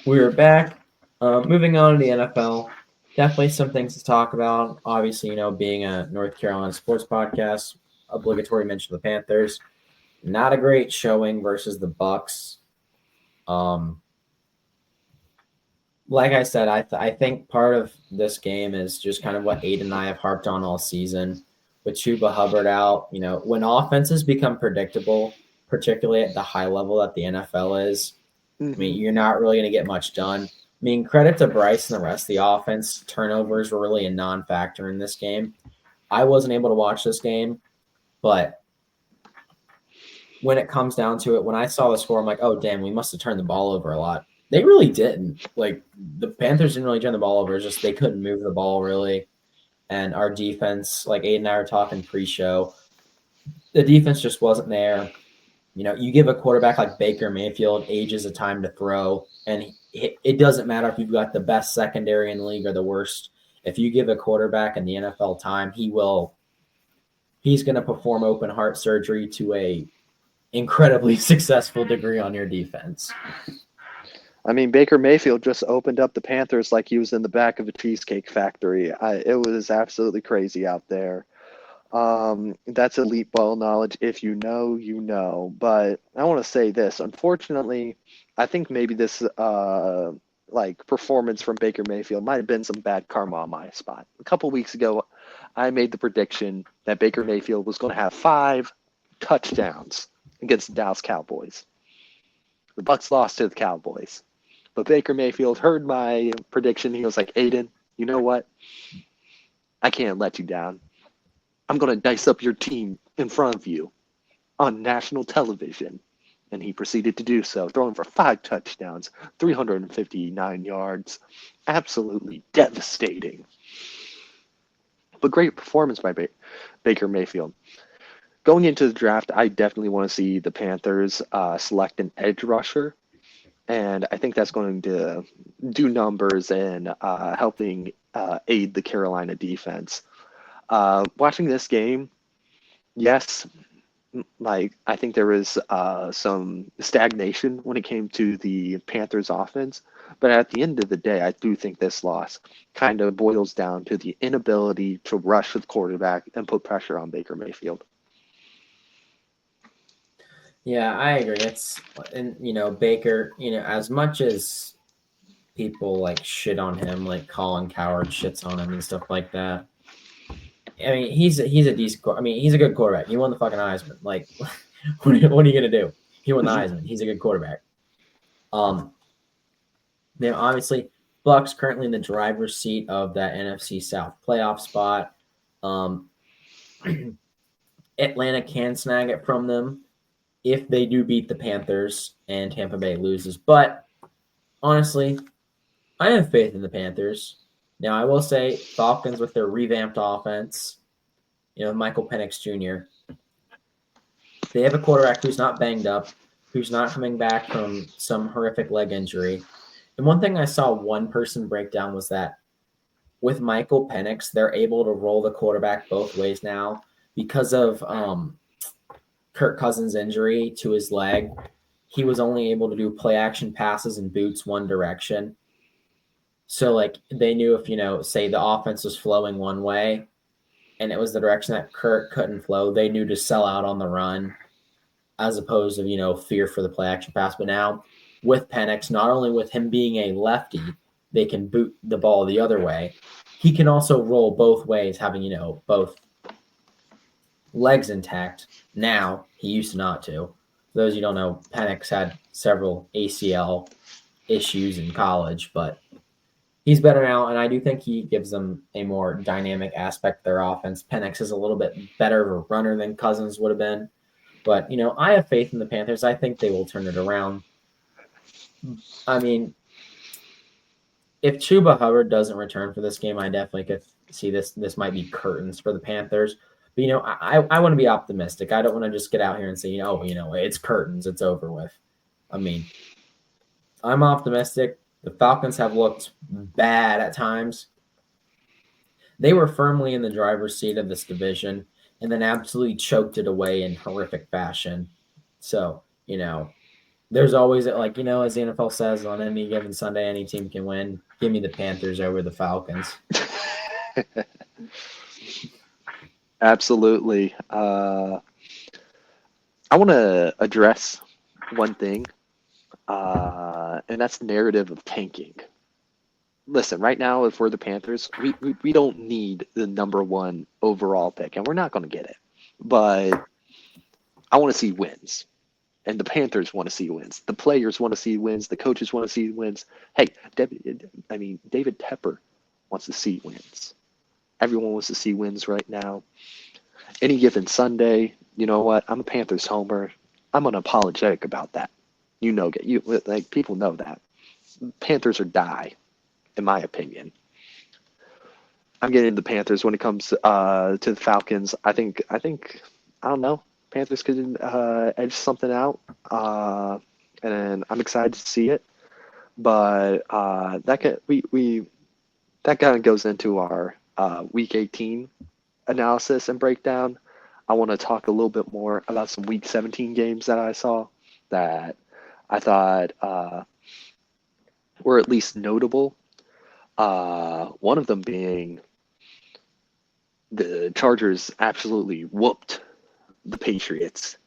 We're back. Moving on to the NFL. Definitely some things to talk about. Obviously, being a North Carolina sports podcast, obligatory mention of the Panthers. Not a great showing versus the Bucks. Like I said, I think part of this game is just kind of what Aiden and I have harped on all season with Chuba Hubbard out. When offenses become predictable, particularly at the high level that the NFL is, Mm-hmm. I mean, you're not really going to get much done. I mean, credit to Bryce and the rest of the offense. Turnovers were really a non-factor in this game. I wasn't able to watch this game, but when it comes down to it, when I saw the score, I'm like, oh, damn, we must have turned the ball over a lot. They really didn't. Like, the Panthers didn't really turn the ball over. It's just they couldn't move the ball, really. And our defense, like Aiden and I were talking pre-show, the defense just wasn't there. You give a quarterback like Baker Mayfield ages of time to throw, and it doesn't matter if you've got the best secondary in the league or the worst. If you give a quarterback in the NFL time, he's going to perform open heart surgery to a incredibly successful degree on your defense. I mean, Baker Mayfield just opened up the Panthers like he was in the back of a cheesecake factory. It was absolutely crazy out there. That's elite ball knowledge. If you know, you know. But I want to say this. Unfortunately, I think maybe this performance from Baker Mayfield might have been some bad karma on my spot. A couple weeks ago, I made the prediction that Baker Mayfield was going to have 5 touchdowns against the Dallas Cowboys. The Bucs lost to the Cowboys. But Baker Mayfield heard my prediction. He was like, Aiden, you know what? I can't let you down. I'm going to dice up your team in front of you. on national television. And he proceeded to do so, throwing for 5 touchdowns, 359 yards. Absolutely devastating. But great performance by Baker Mayfield. Going into the draft, I definitely want to see the Panthers select an edge rusher. And I think that's going to do numbers in helping aid the Carolina defense. Watching this game, yes, like I think there was some stagnation when it came to the Panthers offense, but at the end of the day, I do think this loss kind of boils down to the inability to rush with quarterback and put pressure on Baker Mayfield. Yeah, I agree. And Baker, as much as people like shit on him, like Colin Coward shits on him and stuff like that. I mean, he's a decent. I mean, he's a good quarterback. He won the fucking Heisman. Like, what are you gonna do? He won the Heisman. He's a good quarterback. Now obviously, Bucks currently in the driver's seat of that NFC South playoff spot. Atlanta can snag it from them if they do beat the Panthers and Tampa Bay loses. But honestly, I have faith in the Panthers. Now, I will say Falcons with their revamped offense, Michael Penix Jr., they have a quarterback who's not banged up, who's not coming back from some horrific leg injury. And one thing I saw one person break down was that with Michael Penix, they're able to roll the quarterback both ways now because of Kirk Cousins' injury to his leg. He was only able to do play action passes and boots one direction. So, like, they knew if, say the offense was flowing one way and it was the direction that Kirk couldn't flow, they knew to sell out on the run as opposed to, fear for the play action pass. But now with Penix, not only with him being a lefty, they can boot the ball the other way. He can also roll both ways, having, both legs intact. Now, he used to not to. For those you don't know, Penix had several ACL issues in college, but he's better now, and I do think he gives them a more dynamic aspect of their offense. Penix is a little bit better of a runner than Cousins would have been. But, I have faith in the Panthers. I think they will turn it around. I mean, if Chuba Hubbard doesn't return for this game, I definitely could see this. This might be curtains for the Panthers. But, I want to be optimistic. I don't want to just get out here and say, it's curtains. It's over with. I mean, I'm optimistic. The Falcons have looked bad at times. They were firmly in the driver's seat of this division and then absolutely choked it away in horrific fashion. So, there's always, like, as the NFL says, on any given Sunday, any team can win. Give me the Panthers over the Falcons. Absolutely. I want to address one thing, and that's the narrative of tanking. Listen, right now, if we're the Panthers, we don't need the number 1 overall pick, and we're not going to get it. But I want to see wins, and the Panthers want to see wins. The players want to see wins. The coaches want to see wins. Hey, David Tepper wants to see wins. Everyone wants to see wins right now. Any given Sunday, you know what? I'm a Panthers homer. I'm unapologetic about that. People know that. Panthers or die, in my opinion. I'm getting the Panthers when it comes to the Falcons. I think I don't know. Panthers could edge something out, and I'm excited to see it. But that kind of goes into our Week 18 analysis and breakdown. I want to talk a little bit more about some Week 17 games that I saw that I thought were at least notable. One of them being the Chargers absolutely whooped the Patriots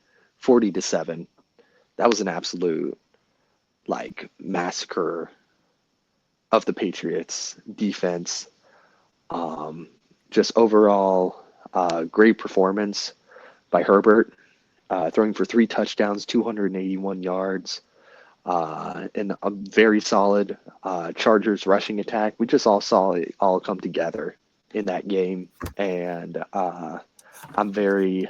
40-7. That was an absolute massacre of the Patriots defense. Just overall great performance by Herbert, throwing for 3 touchdowns, 281 yards, and a very solid Chargers rushing attack. We just all saw it all come together in that game, and I'm very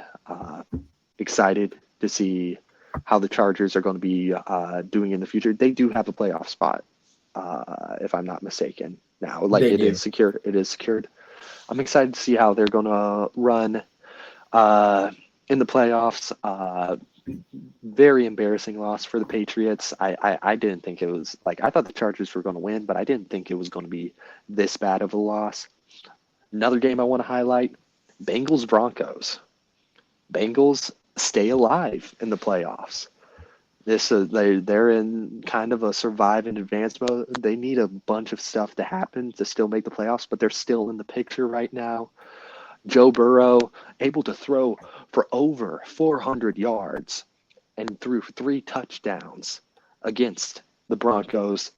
excited to see how the Chargers are going to be doing in the future. They do have a playoff spot, if I'm not mistaken. Now, like They it do. is secure. It is secured. I'm excited to see how they're going to run in the playoffs. Very embarrassing loss for the Patriots. I didn't think it was like I thought the Chargers were going to win, but I didn't think it was going to be this bad of a loss. Another game I want to highlight: Bengals Broncos. Bengals stay alive in the playoffs. They're in kind of a survive and advance mode. They need a bunch of stuff to happen to still make the playoffs, but they're still in the picture right now. Joe Burrow able to throw for over 400 yards and threw 3 touchdowns against the Broncos,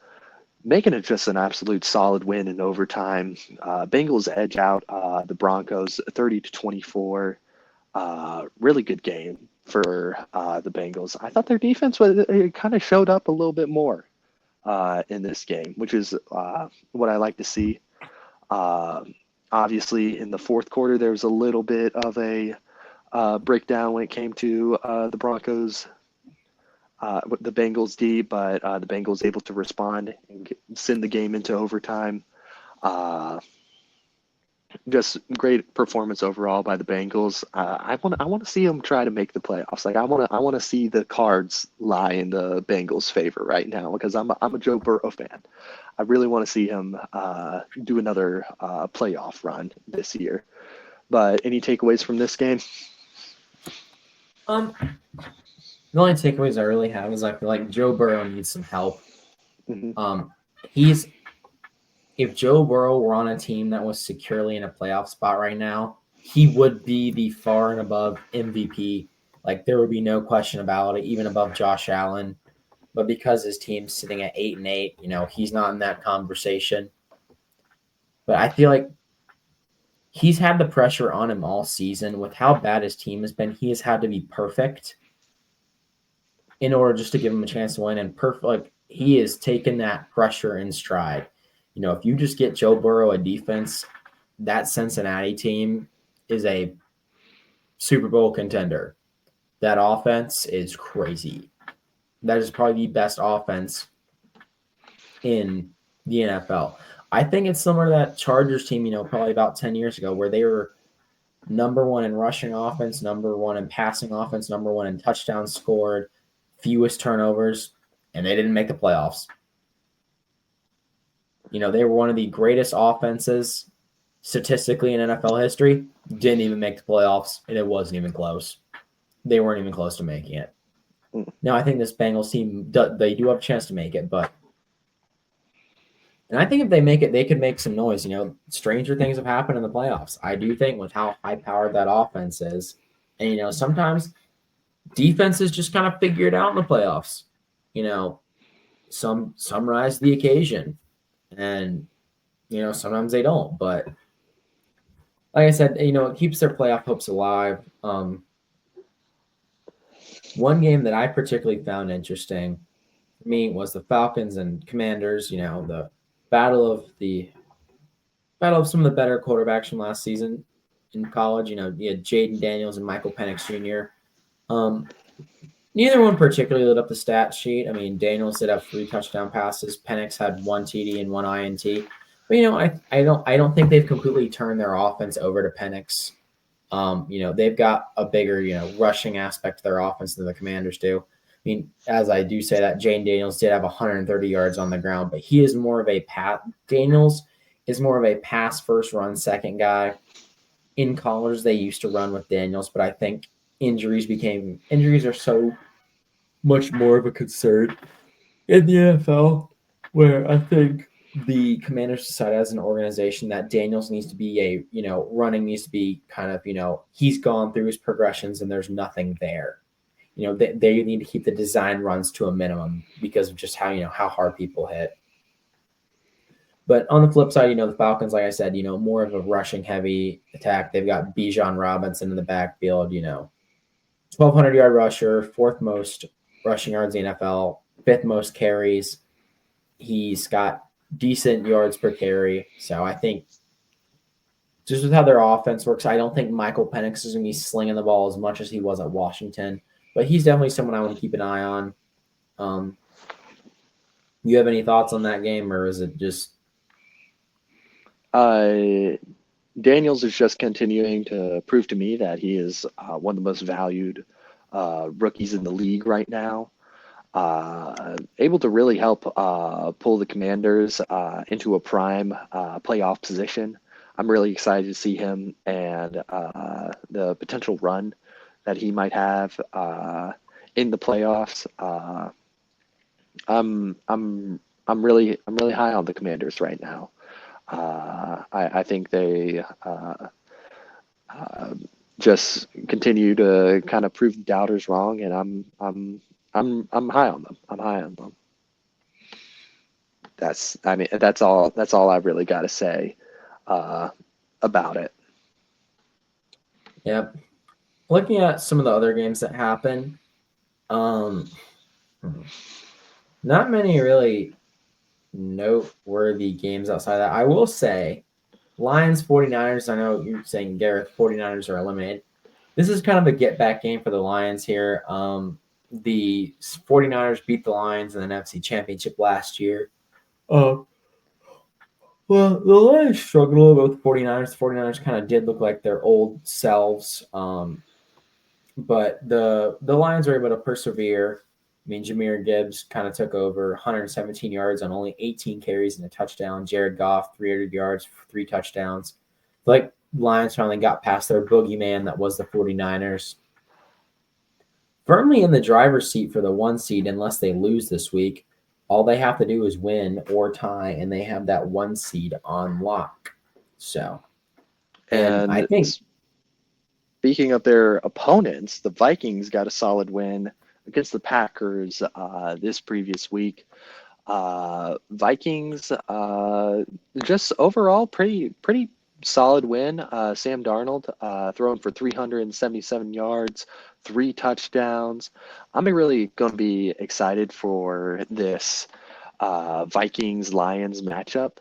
making it just an absolute solid win in overtime. Bengals edge out the Broncos 30-24. Really good game for the Bengals. I thought their defense kind of showed up a little bit more in this game, which is what I like to see. Obviously, in the fourth quarter, there was a little bit of a breakdown when it came to the Broncos, the Bengals D, but the Bengals able to respond and send the game into overtime. Just great performance overall by the Bengals. I want to see them try to make the playoffs. Like I want to see the cards lie in the Bengals' favor right now because I'm a Joe Burrow fan. I really want to see him do another playoff run this year. But any takeaways from this game? The only takeaways I really have is I feel like Joe Burrow needs some help. Mm-hmm. If Joe Burrow were on a team that was securely in a playoff spot right now, he would be the far and above MVP. Like there would be no question about it, even above Josh Allen. But because his team's sitting at 8-8, he's not in that conversation. But I feel like he's had the pressure on him all season with how bad his team has been. He has had to be perfect in order just to give him a chance to win. And like he has taken that pressure in stride. If you just get Joe Burrow a defense, that Cincinnati team is a Super Bowl contender. That offense is crazy. That is probably the best offense in the NFL. I think it's similar to that Chargers team, probably about 10 years ago, where they were number one in rushing offense, number one in passing offense, number one in touchdowns scored, fewest turnovers, and they didn't make the playoffs. They were one of the greatest offenses statistically in NFL history, didn't even make the playoffs, and it wasn't even close. They weren't even close to making it. Now, I think this Bengals team, they do have a chance to make it, and I think if they make it, they could make some noise. Stranger things have happened in the playoffs. I do think with how high-powered that offense is, and, sometimes defenses just kind of figure it out in the playoffs. Some rise to the occasion. And, sometimes they don't. But like I said, it keeps their playoff hopes alive. One game that I particularly found interesting for me was the Falcons and Commanders, the battle of some of the better quarterbacks from last season in college. You had Jaden Daniels and Michael Penix Jr. Neither one particularly lit up the stat sheet. I mean, Daniels did have 3 touchdown passes. Penix had 1 TD and 1 INT. But I don't think they've completely turned their offense over to Penix. They've got a bigger rushing aspect to their offense than the Commanders do. I mean, as I do say that, Jane Daniels did have 130 yards on the ground, but he is more of a pass. Daniels is more of a pass first, run second guy. In college, they used to run with Daniels, but I think injuries are so much more of a concern in the NFL, where I think the Commanders decided as an organization that Daniels needs to be running needs to be kind of, he's gone through his progressions and there's nothing there. They need to keep the design runs to a minimum because of just how hard people hit. But on the flip side, the Falcons, like I said, more of a rushing heavy attack. They've got Bijan Robinson in the backfield, 1,200-yard rusher, 4th most rushing yards in the NFL, 5th most carries. He's got decent yards per carry. So I think just with how their offense works, I don't think Michael Penix is going to be slinging the ball as much as he was at Washington. but he's definitely someone I want to keep an eye on. Um, you have any thoughts on that game, or is it just Uh, Daniels is just continuing to prove to me that he is one of the most valued rookies in the league right now. Able to really help pull the Commanders into a prime playoff position. I'm really excited to see him and the potential run that he might have in the playoffs. I'm really high on the Commanders right now. I think they just continue to kind of prove doubters wrong, and I'm high on them. I'm high on them. That's all I've really got to say uh, about it. yeah? Looking at some of the other games that happened, um, not many really noteworthy games outside that. I will say Lions 49ers. I know you're saying Gareth 49ers are eliminated. This is kind of a get back game for the Lions here. The 49ers beat the Lions in the NFC Championship last year. Uh, well, the Lions struggled a little bit with the 49ers. The 49ers kind of did look like their old selves. But the Lions were able to persevere. I mean, Jameer Gibbs kind of took over 117 yards on only 18 carries and a touchdown. Jared Goff, 300 yards, 3 touchdowns. Like Lions finally got past their boogeyman that was the 49ers. Firmly in the driver's seat for the 1 seed unless they lose this week. All they have to do is win or tie, and they have that 1 seed on lock. So, and I And think, speaking of their opponents, the Vikings got a solid win against the Packers this previous week. Vikings just overall pretty solid win. Sam Darnold throwing for 377 yards, 3 touchdowns. I'm really going to be excited for this Vikings Lions matchup.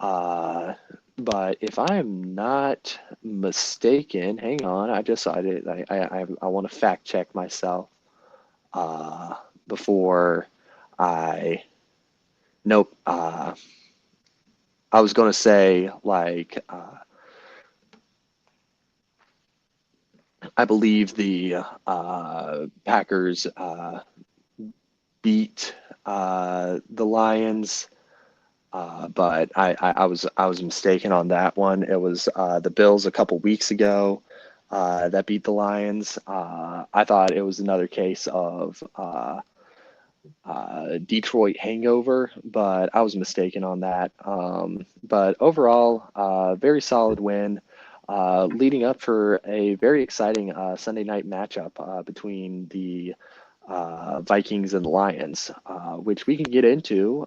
Uh, but if I'm not mistaken, hang on, I decided I want to fact check myself uh, before I. Nope. I was going to say, like, I believe the Packers beat the Lions, but I was mistaken on that one. It was the Bills a couple weeks ago that beat the Lions. I thought it was another case of Detroit hangover, but I was mistaken on that. But overall, very solid win, leading up for a very exciting Sunday night matchup between the Vikings and the Lions, which we can get into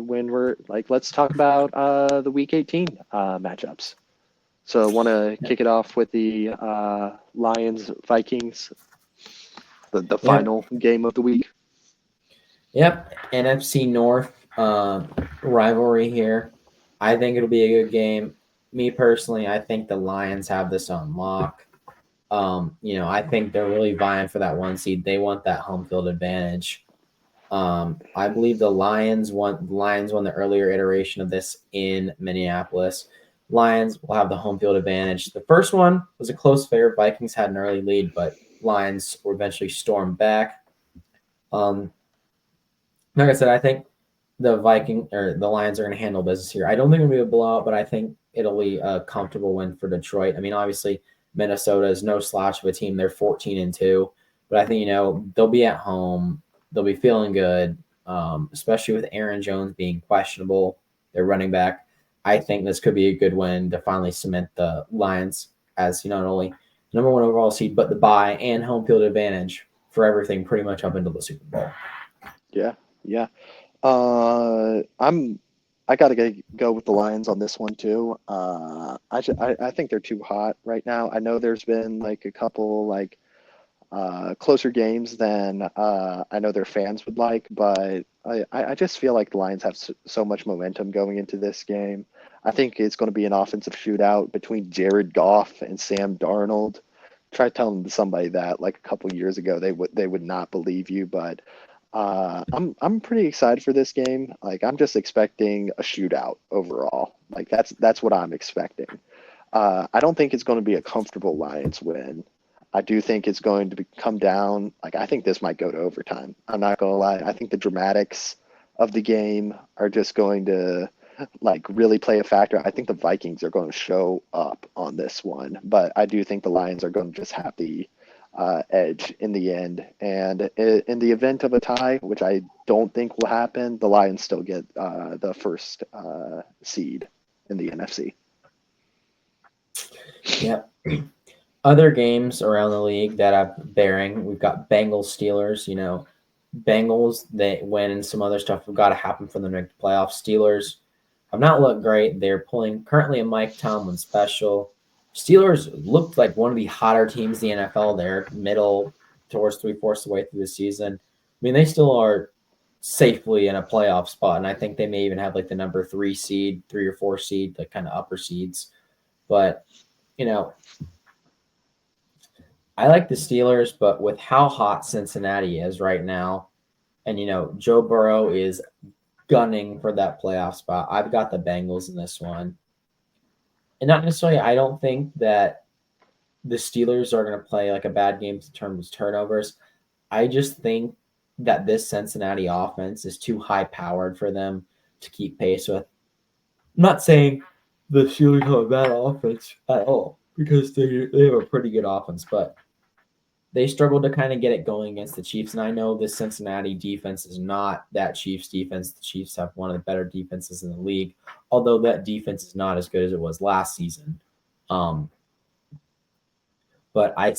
when we're like, let's talk about the Week 18 matchups. So, want to kick it off with the Lions Vikings, the yep, final game of the week. yep, NFC North rivalry here. I think it'll be a good game. Me personally, I think the Lions have this on lock. I think they're really vying for that 1 seed. They want that home field advantage. I believe the Lions won the earlier iteration of this in Minneapolis. Lions will have the home field advantage. The first one was a close affair. Vikings had an early lead, but Lions were eventually stormed back. Um, like I said, I think the Lions are going to handle business here. I don't think it'll be a blowout, but I think it'll be a comfortable win for Detroit. I mean, obviously Minnesota is no slouch of a team. They're 14-2, but I think they'll be at home. They'll be feeling good, especially with Aaron Jones being questionable. Their running back. I think this could be a good win to finally cement the Lions as not only number one overall seed, but the bye and home field advantage for everything pretty much up until the Super Bowl. Yeah, yeah. I'm. I gotta go with the Lions on this one too. I think they're too hot right now. I know there's been like a couple like closer games than I know their fans would like, but I just feel like the Lions have so much momentum going into this game. I think it's going to be an offensive shootout between Jared Goff and Sam Darnold. try telling somebody that like a couple years ago, they would not believe you. But I'm pretty excited for this game. Like I'm just expecting a shootout overall. Like that's what I'm expecting. I don't think it's going to be a comfortable Lions win. I do think it's going to come down. Like I think this might go to overtime. I'm not going to lie. I think the dramatics of the game are just going to like really play a factor. I think the Vikings are going to show up on this one, but I do think the Lions are going to just have the edge in the end. And in the event of a tie, which I don't think will happen, the Lions still get the first seed in the NFC. Yep. Other games around the league that have bearing, we've got Bengals Steelers. Bengals, they win, and some other stuff have got to happen for them to make the playoffs. Steelers have not looked great. They're pulling currently a Mike Tomlin special. Steelers looked like one of the hotter teams in the NFL. They're middle towards 3/4 of the way through the season. I mean, they still are safely in a playoff spot, and I think they may even have like the number 3 seed, 3 or 4 seed, like kind of upper seeds. But I like the Steelers, but with how hot Cincinnati is right now, and Joe Burrow is gunning for that playoff spot, I've got the Bengals in this one. And not necessarily, I don't think that the Steelers are going to play like a bad game in terms of turnovers. I just think that this Cincinnati offense is too high powered for them to keep pace with. I'm not saying the Steelers have a bad offense at all, because they have a pretty good offense, but they struggled to kind of get it going against the Chiefs. And I know this Cincinnati defense is not that Chiefs defense. The Chiefs have one of the better defenses in the league, although that defense is not as good as it was last season. But I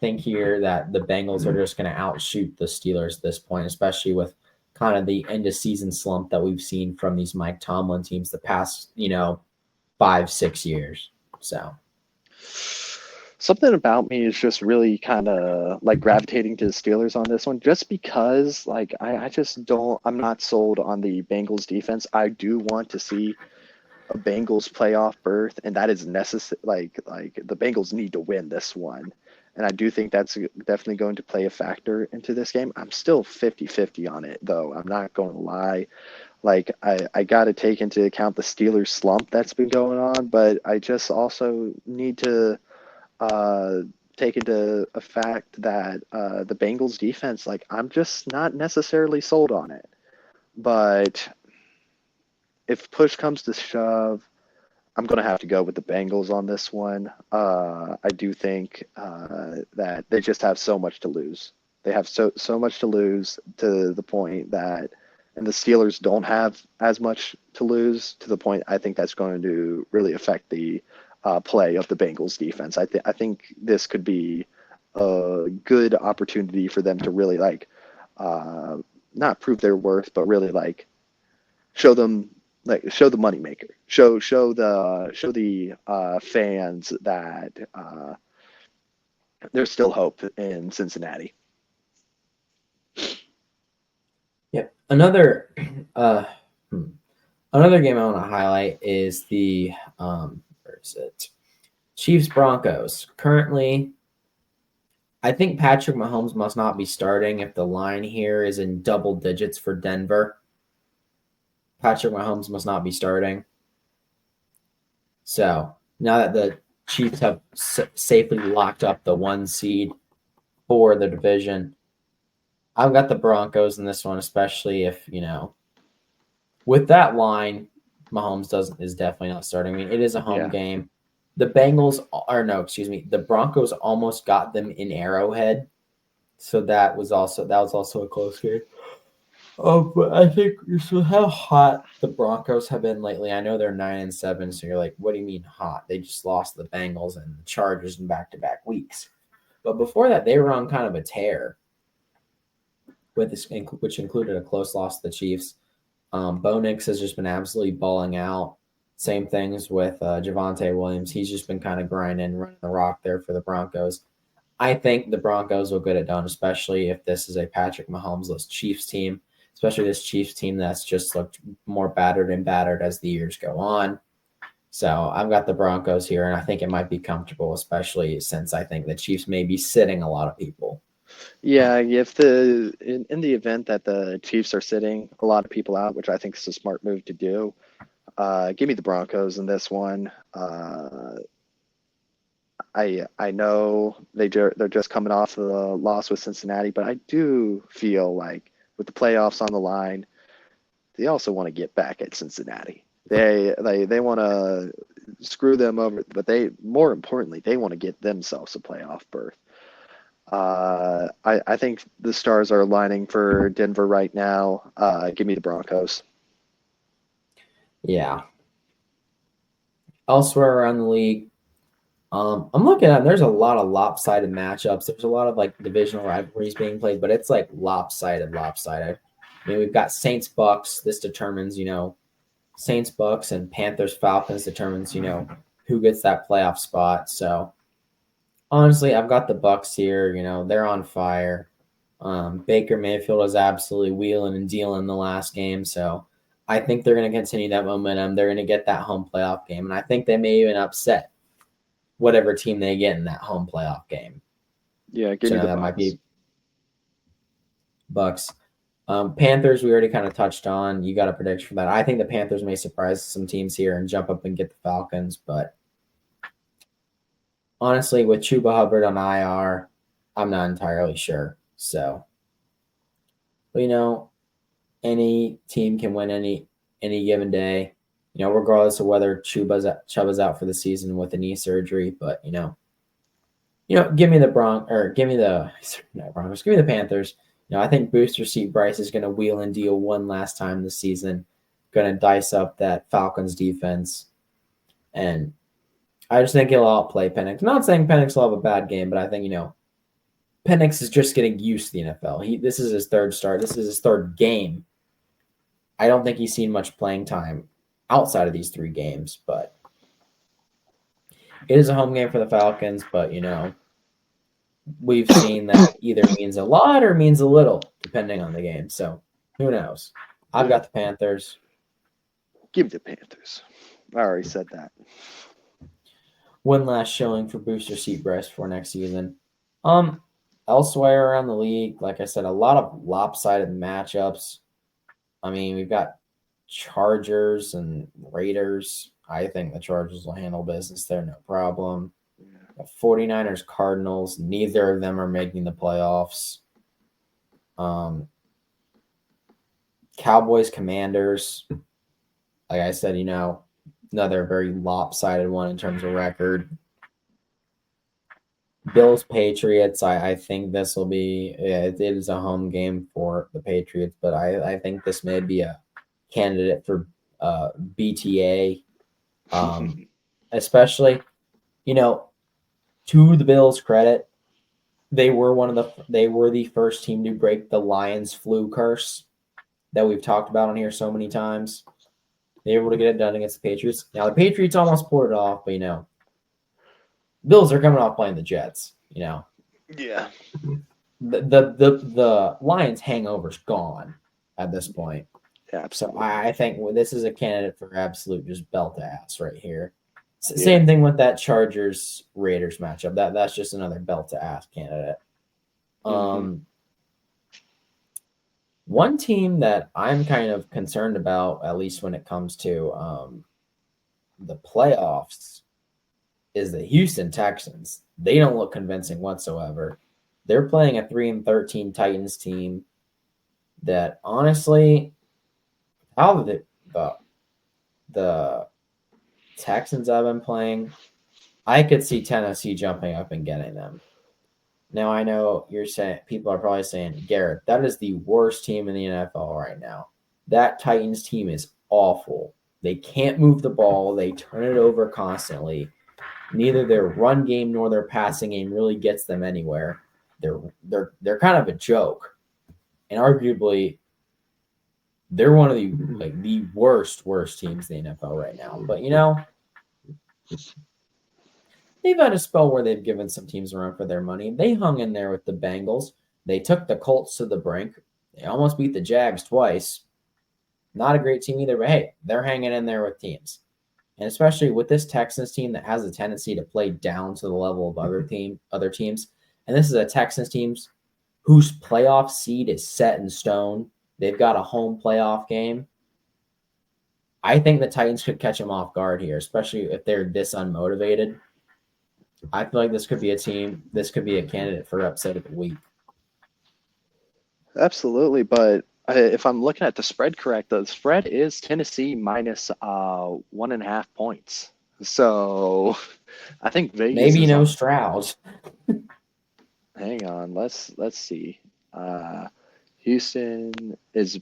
think here that the Bengals are just going to outshoot the Steelers at this point, especially with kind of the end of season slump that we've seen from these Mike Tomlin teams the past, 5-6 years. So Something about me is just really kind of like gravitating to the Steelers on this one, just because like I just don't, I'm not sold on the Bengals defense. I do want to see a Bengals playoff berth, and that is necessary. Like the Bengals need to win this one, and I do think that's definitely going to play a factor into this game. I'm still 50-50 on it, though. I'm not going to lie. Like I got to take into account the Steelers slump that's been going on, but I just also need to take into a fact that the Bengals defense, like I'm just not necessarily sold on it. But if push comes to shove, I'm going to have to go with the Bengals on this one. I do think that they just have so much to lose. They have so much to lose, to the point that, and the Steelers don't have as much to lose, to the point I think that's going to really affect the play of the Bengals defense. I think this could be a good opportunity for them to really not prove their worth, but really show them, show the moneymaker, show the fans that there's still hope in Cincinnati. Yep. Another game I want to highlight is the where is it? Chiefs Broncos. Currently, I think Patrick Mahomes must not be starting if the line here is in double digits for Denver. Patrick Mahomes must not be starting. So now that the Chiefs have safely locked up the 1 seed for the division, I've got the Broncos in this one, especially if, with that line, Mahomes is definitely not starting. I mean, it is a home game. The the Broncos almost got them in Arrowhead. So that was also a close game. Oh, but I think so how hot the Broncos have been lately. I know they're 9-7, so you're like, what do you mean hot? They just lost the Bengals and the Chargers in back-to-back weeks. But before that, they were on kind of a tear, which included a close loss to the Chiefs. Bo Nix has just been absolutely balling out. Same things with Javonte Williams. He's just been kind of grinding, running the rock there for the Broncos. I think the Broncos will get it done, especially if this is a Patrick Mahomes-less Chiefs team, especially this Chiefs team that's just looked more battered and battered as the years go on. So I've got the Broncos here, and I think it might be comfortable, especially since I think the Chiefs may be sitting a lot of people. Yeah, if in the event that the Chiefs are sitting a lot of people out, which I think is a smart move to do, give me the Broncos in this one. I know they're just coming off of the loss with Cincinnati, but I do feel like with the playoffs on the line, they also want to get back at Cincinnati. They want to screw them over, but more importantly they want to get themselves a playoff berth. I think the stars are aligning for Denver right now. Give me the Broncos. Yeah. Elsewhere around the league, I'm looking at there's a lot of lopsided matchups. There's a lot of like divisional rivalries being played, but it's like lopsided. I mean, we've got Saints Bucks. This determines, Saints Bucks and Panthers Falcons determines, who gets that playoff spot. So honestly, I've got the Bucks here. They're on fire. Baker Mayfield is absolutely wheeling and dealing the last game, so I think they're going to continue that momentum. They're going to get that home playoff game, and I think they may even upset whatever team they get in that home playoff game. Yeah, give So me the that Bucks. might be Bucks. Panthers, we already kind of touched on. You got a prediction for that? I think the Panthers may surprise some teams here and jump up and get the Falcons, but honestly, with Chuba Hubbard on IR, I'm not entirely sure. So, but, any team can win any given day, regardless of whether Chuba's out for the season with a knee surgery. But give me the give me the not Broncos, give me the Panthers. I think Booster Seat Bryce is going to wheel and deal one last time this season, going to dice up that Falcons defense, and I just think he'll outplay Penix. Not saying Penix will have a bad game, but I think Penix is just getting used to the NFL. This is his third start. This is his third game. I don't think he's seen much playing time outside of these 3 games, but it is a home game for the Falcons. But we've seen that either means a lot or means a little, depending on the game. So who knows? I've got the Panthers. Give the Panthers. I already said that. One last showing for Booster Seat Bryce for next season. Elsewhere around the league, like I said, a lot of lopsided matchups. I mean, we've got Chargers and Raiders. I think the Chargers will handle business there, no problem. 49ers, Cardinals, neither of them are making the playoffs. Cowboys, Commanders. Like I said, another very lopsided one in terms of record. Bills, Patriots. I think this will be. It is a home game for the Patriots, but I think this may be a candidate for BTA, especially to the Bills' credit, they were the first team to break the Lions flu curse that we've talked about on here so many times. They were able to get it done against the Patriots. Now the Patriots almost pulled it off, but Bills are coming off playing the Jets. Yeah. The Lions hangover's gone at this point. Yeah, so I think this is a candidate for absolute just belt ass right here. Same thing with that Chargers Raiders matchup. That's just another belt to ass candidate. One team that I'm kind of concerned about, at least when it comes to the playoffs, is the Houston Texans. They don't look convincing whatsoever. They're playing a 3-13 Titans team that honestly, how the Texans have been playing, I could see Tennessee jumping up and getting them. Now I know people are probably saying, Garrett, that is the worst team in the NFL right now. That Titans team is awful. They can't move the ball. They turn it over constantly. Neither their run game nor their passing game really gets them anywhere. They're kind of a joke, and arguably they're one of the worst teams in the NFL right now. But they've had a spell where they've given some teams a run for their money. They hung in there with the Bengals. They took the Colts to the brink. They almost beat the Jags twice. Not a great team either, but hey, they're hanging in there with teams. And especially with this Texans team that has a tendency to play down to the level of other teams. And this is a Texans team whose playoff seed is set in stone. They've got a home playoff game. I think the Titans could catch them off guard here, especially if they're this unmotivated. I feel like this could be a candidate for upset of the week. Absolutely, but if I'm looking at the spread correct, the spread is Tennessee minus 1.5 points. So I think Vegas Maybe is no on. Stroud. Hang on, let's see. Houston is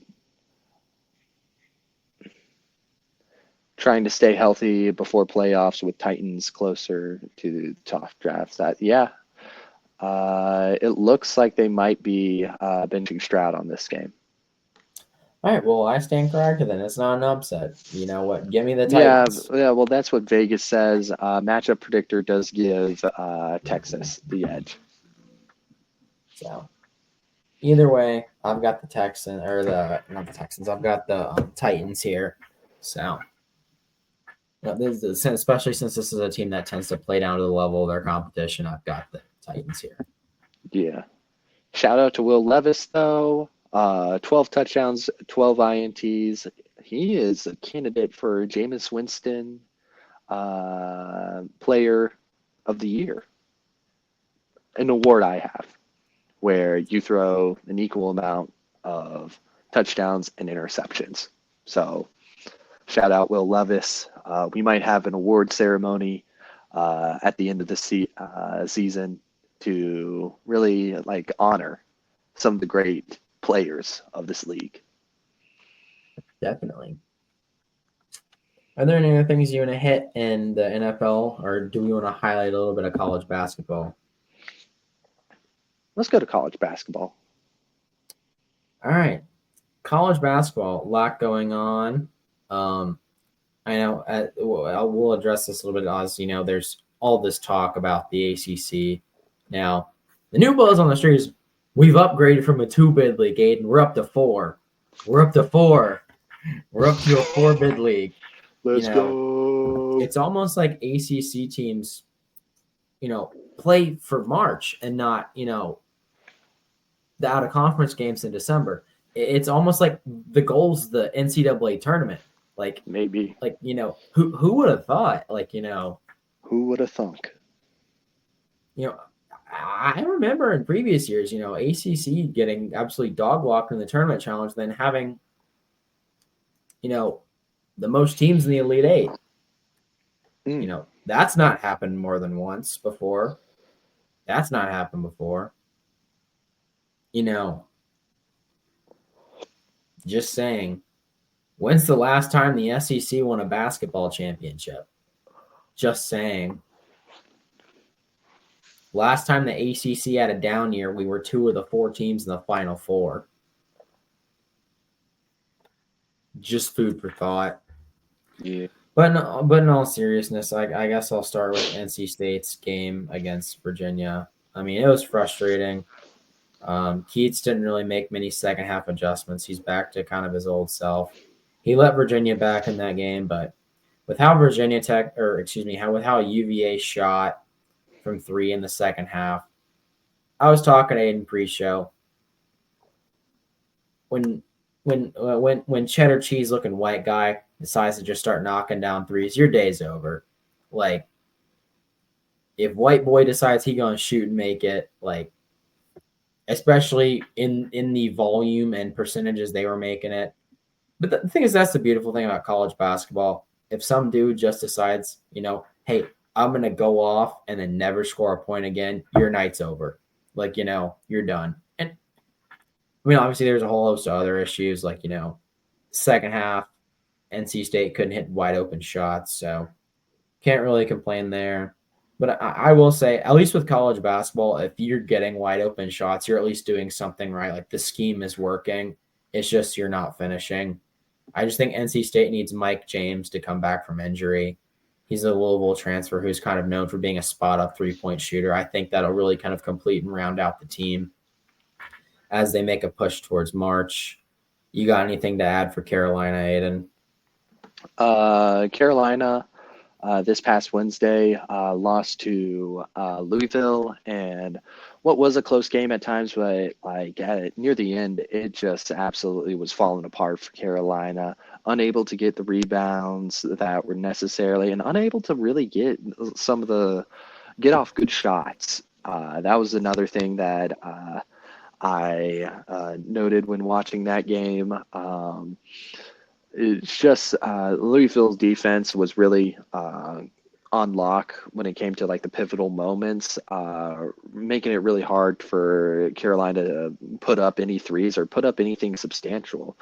trying to stay healthy before playoffs with Titans closer to the top drafts. It looks like they might be benching Stroud on this game. All right, well, I stand corrected then. It's not an upset. You know what? Give me the Titans. Yeah. Well, that's what Vegas says. Matchup predictor does give Texas the edge. So, either way, I've got the Texans or not the Texans. I've got the Titans here. So, especially since this is a team that tends to play down to the level of their competition, I've got the Titans here. Yeah. Shout out to Will Levis though. 12 touchdowns, 12 INTs. He is a candidate for Jameis Winston Player of the Year. An award I have, where you throw an equal amount of touchdowns and interceptions. So, shout out Will Levis. We might have an award ceremony at the end of the season to really honor some of the great players of this league. Definitely. Are there any other things you want to hit in the NFL, or do we want to highlight a little bit of college basketball? Let's go to college basketball. All right. College basketball, a lot going on. I know we'll address this a little bit. As you know, there's all this talk about the ACC. Now, the new buzz on the street is we've upgraded from a 2-bid league, Aiden. We're up to 4. We're up to 4. We're up to a 4-bid league. Let's go. It's almost like ACC teams, play for March and not, the out of conference games in December. It's almost like the goal's the NCAA tournament. Maybe. Who would have thought? Who would have thunk? I remember in previous years, ACC getting absolutely dog walked in the tournament challenge, then having, the most teams in the Elite Eight. That's not happened more than once before. That's not happened before. Just saying. When's the last time the SEC won a basketball championship? Just saying. Last time the ACC had a down year, we were 2 of the 4 teams in the Final Four. Just food for thought. Yeah. But in all seriousness, I guess I'll start with NC State's game against Virginia. I mean, it was frustrating. Keats didn't really make many second half adjustments. He's back to kind of his old self. He let Virginia back in that game, but with how with how UVA shot from 3 in the second half, I was talking to Aiden pre-show. When cheddar cheese looking white guy decides to just start knocking down threes, your day's over. If white boy decides he gonna shoot and make it, especially in the volume and percentages they were making it. But the thing is, that's the beautiful thing about college basketball. If some dude just decides, hey, I'm going to go off and then never score a point again, your night's over. You're done. And obviously there's a whole host of other issues, second half, NC State couldn't hit wide open shots. So can't really complain there. But I will say, at least with college basketball, if you're getting wide open shots, you're at least doing something right. The scheme is working. It's just you're not finishing. I just think NC State needs Mike James to come back from injury. He's a Louisville transfer who's kind of known for being a spot-up three-point shooter. I think that'll really kind of complete and round out the team as they make a push towards March. You got anything to add for Carolina, Aiden? Carolina, this past Wednesday, lost to Louisville, and what was a close game at times, but like near the end, it just absolutely was falling apart for Carolina. Unable to get the rebounds that were necessarily, and unable to really get some of the get off good shots. That was another thing that I noted when watching that game. It's just Louisville's defense was really on lock when it came to like the pivotal moments, making it really hard for Carolina to put up any threes or put up anything substantial.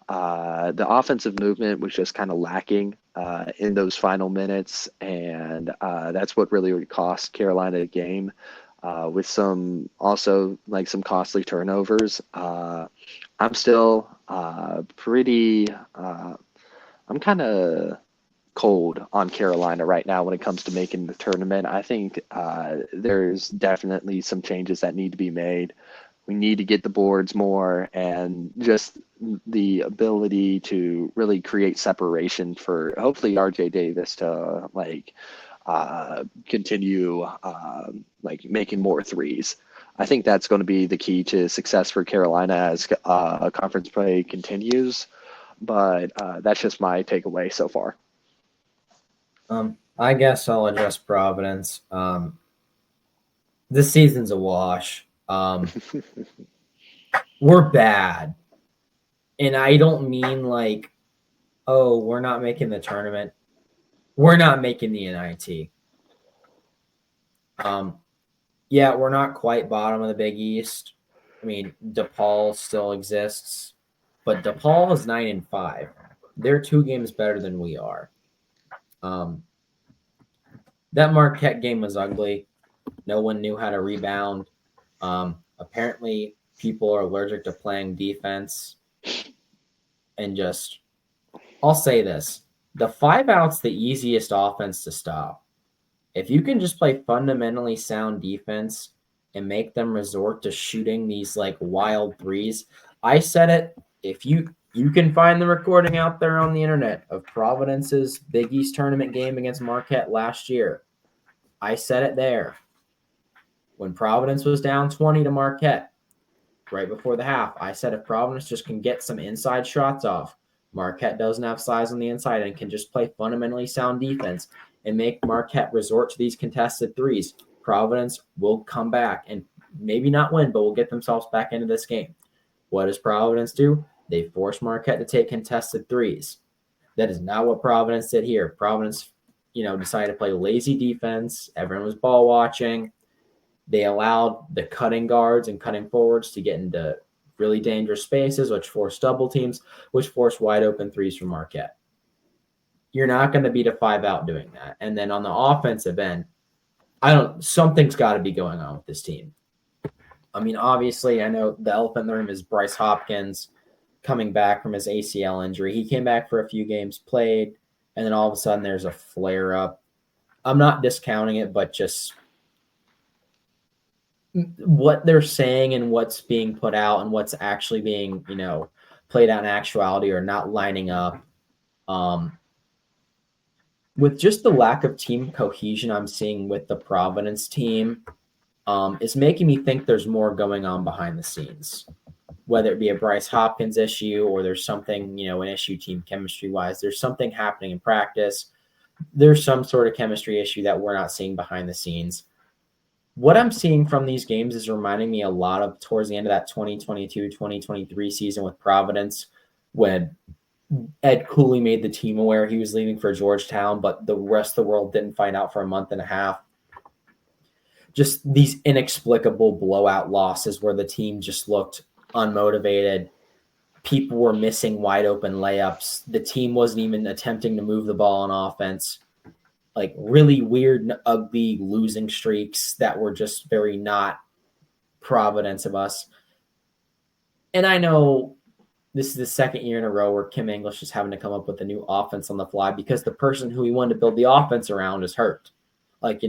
The offensive movement was just kind of lacking in those final minutes, and that's what really would cost Carolina the game. With some also like some costly turnovers. I'm still pretty. I'm kind of cold on Carolina right now when it comes to making the tournament. I think there's definitely some changes that need to be made. We need to get the boards more and just the ability to really create separation for hopefully RJ Davis to like continue like making more threes. I think that's going to be the key to success for Carolina as conference play continues. But that's just my takeaway so far. I guess I'll address Providence. This season's a wash. We're bad. And I don't mean like, oh, we're not making the tournament. We're not making the NIT. Yeah, we're not quite bottom of the Big East. I mean, DePaul still exists, but DePaul is 9-5. They're 2 games better than we are. That Marquette game was ugly. No one knew how to rebound. Apparently, people are allergic to playing defense. And just, I'll say this. The 5-out's the easiest offense to stop. If you can just play fundamentally sound defense and make them resort to shooting these like wild threes, I said it. If you can find the recording out there on the internet of Providence's Big East tournament game against Marquette last year. I said it there. When Providence was down 20 to Marquette, right before the half, I said if Providence just can get some inside shots off, Marquette doesn't have size on the inside and can just play fundamentally sound defense and make Marquette resort to these contested threes, Providence will come back and maybe not win, but will get themselves back into this game. What does Providence do? They force Marquette to take contested threes. That is not what Providence did here. Providence, decided to play lazy defense. Everyone was ball watching. They allowed the cutting guards and cutting forwards to get into really dangerous spaces, which forced double teams, which forced wide open threes from Marquette. You're not going to beat a 5-out doing that. And then on the offensive end, something's got to be going on with this team. I mean, obviously, I know the elephant in the room is Bryce Hopkins coming back from his ACL injury. He came back for a few games, played, and then all of a sudden there's a flare up. I'm not discounting it, but just what they're saying and what's being put out and what's actually being, played out in actuality are not lining up. With just the lack of team cohesion I'm seeing with the Providence team, is making me think there's more going on behind the scenes, whether it be a Bryce Hopkins issue or there's something, an issue team chemistry-wise. There's something happening in practice. There's some sort of chemistry issue that we're not seeing behind the scenes. What I'm seeing from these games is reminding me a lot of towards the end of that 2022-2023 season with Providence when Ed Cooley made the team aware he was leaving for Georgetown, but the rest of the world didn't find out for a month and a half. Just these inexplicable blowout losses where the team just looked unmotivated. People were missing wide open layups. The team wasn't even attempting to move the ball on offense. Like really weird, ugly losing streaks that were just very not Providence of us. And I know this is the second year in a row where Kim English is having to come up with a new offense on the fly because the person who he wanted to build the offense around is hurt. Like,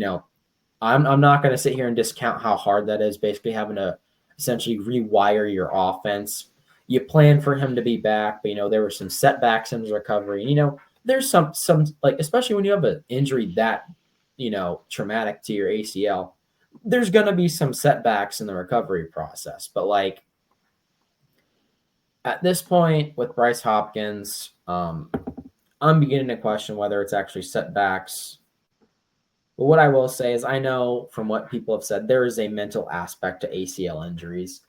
I'm not going to sit here and discount how hard that is, basically having to essentially rewire your offense. You plan for him to be back, but, there were some setbacks in his recovery. And, there's some like, especially when you have an injury that, traumatic to your ACL, there's going to be some setbacks in the recovery process. But like at this point with Bryce Hopkins, I'm beginning to question whether it's actually setbacks. But what I will say is I know from what people have said, there is a mental aspect to ACL injuries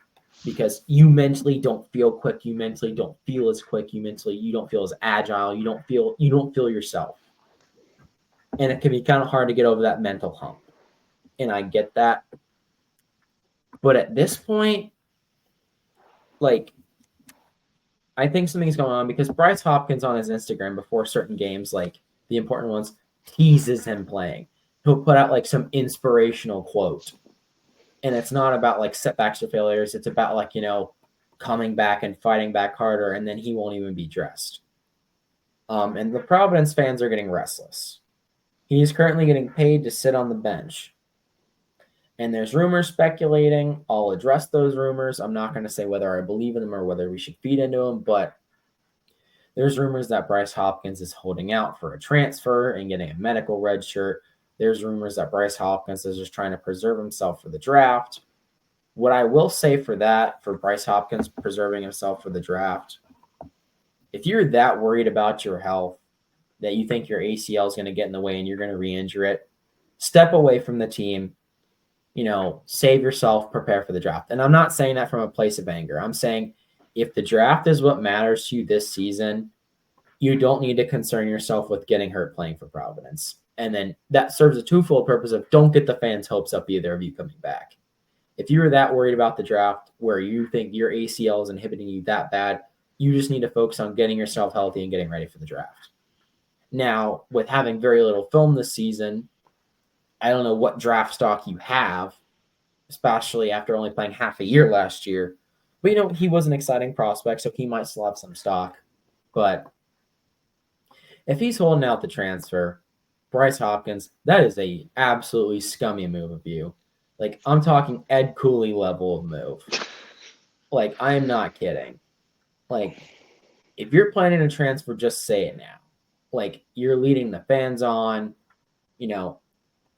because you mentally don't feel quick, you mentally don't feel as quick, you don't feel as agile, you don't feel yourself. And it can be kind of hard to get over that mental hump. And I get that. But at this point, like, I think something's going on because Bryce Hopkins on his Instagram before certain games, like the important ones, teases him playing. He'll put out like some inspirational quote. And it's not about like setbacks or failures. It's about like, coming back and fighting back harder, and then he won't even be dressed. And the Providence fans are getting restless. He is currently getting paid to sit on the bench. And there's rumors speculating. I'll address those rumors. I'm not going to say whether I believe in them or whether we should feed into them, but there's rumors that Bryce Hopkins is holding out for a transfer and getting a medical red shirt. There's rumors that Bryce Hopkins is just trying to preserve himself for the draft. What I will say for that, for Bryce Hopkins preserving himself for the draft, if you're that worried about your health that you think your ACL is going to get in the way and you're going to re-injure it, step away from the team, save yourself, prepare for the draft. And I'm not saying that from a place of anger. I'm saying if the draft is what matters to you this season, you don't need to concern yourself with getting hurt playing for Providence. And then that serves a twofold purpose of don't get the fans' hopes up either of you coming back. If you're that worried about the draft where you think your ACL is inhibiting you that bad, you just need to focus on getting yourself healthy and getting ready for the draft. Now, with having very little film this season, I don't know what draft stock you have, especially after only playing half a year last year. But, he was an exciting prospect, so he might still have some stock. But if he's holding out the transfer, Bryce Hopkins, that is a absolutely scummy move of you. Like, I'm talking Ed Cooley level of move. Like, I am not kidding. Like, if you're planning to transfer, just say it now. Like, you're leading the fans on.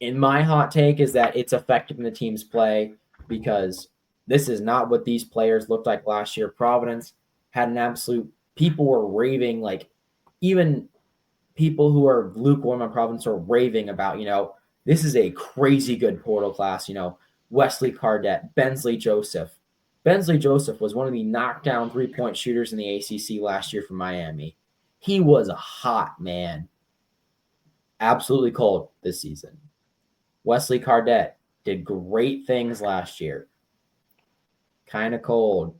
In my hot take is that it's affecting the team's play because this is not what these players looked like last year. Providence had an absolute – people were raving, like, even people who are lukewarm on Providence are raving about, this is a crazy good portal class, Wesley Cardette, Bensley Joseph. Bensley Joseph was one of the knockdown three-point shooters in the ACC last year for Miami. He was a hot man. Absolutely cold this season. Wesley Cardette did great things last year. Kind of cold.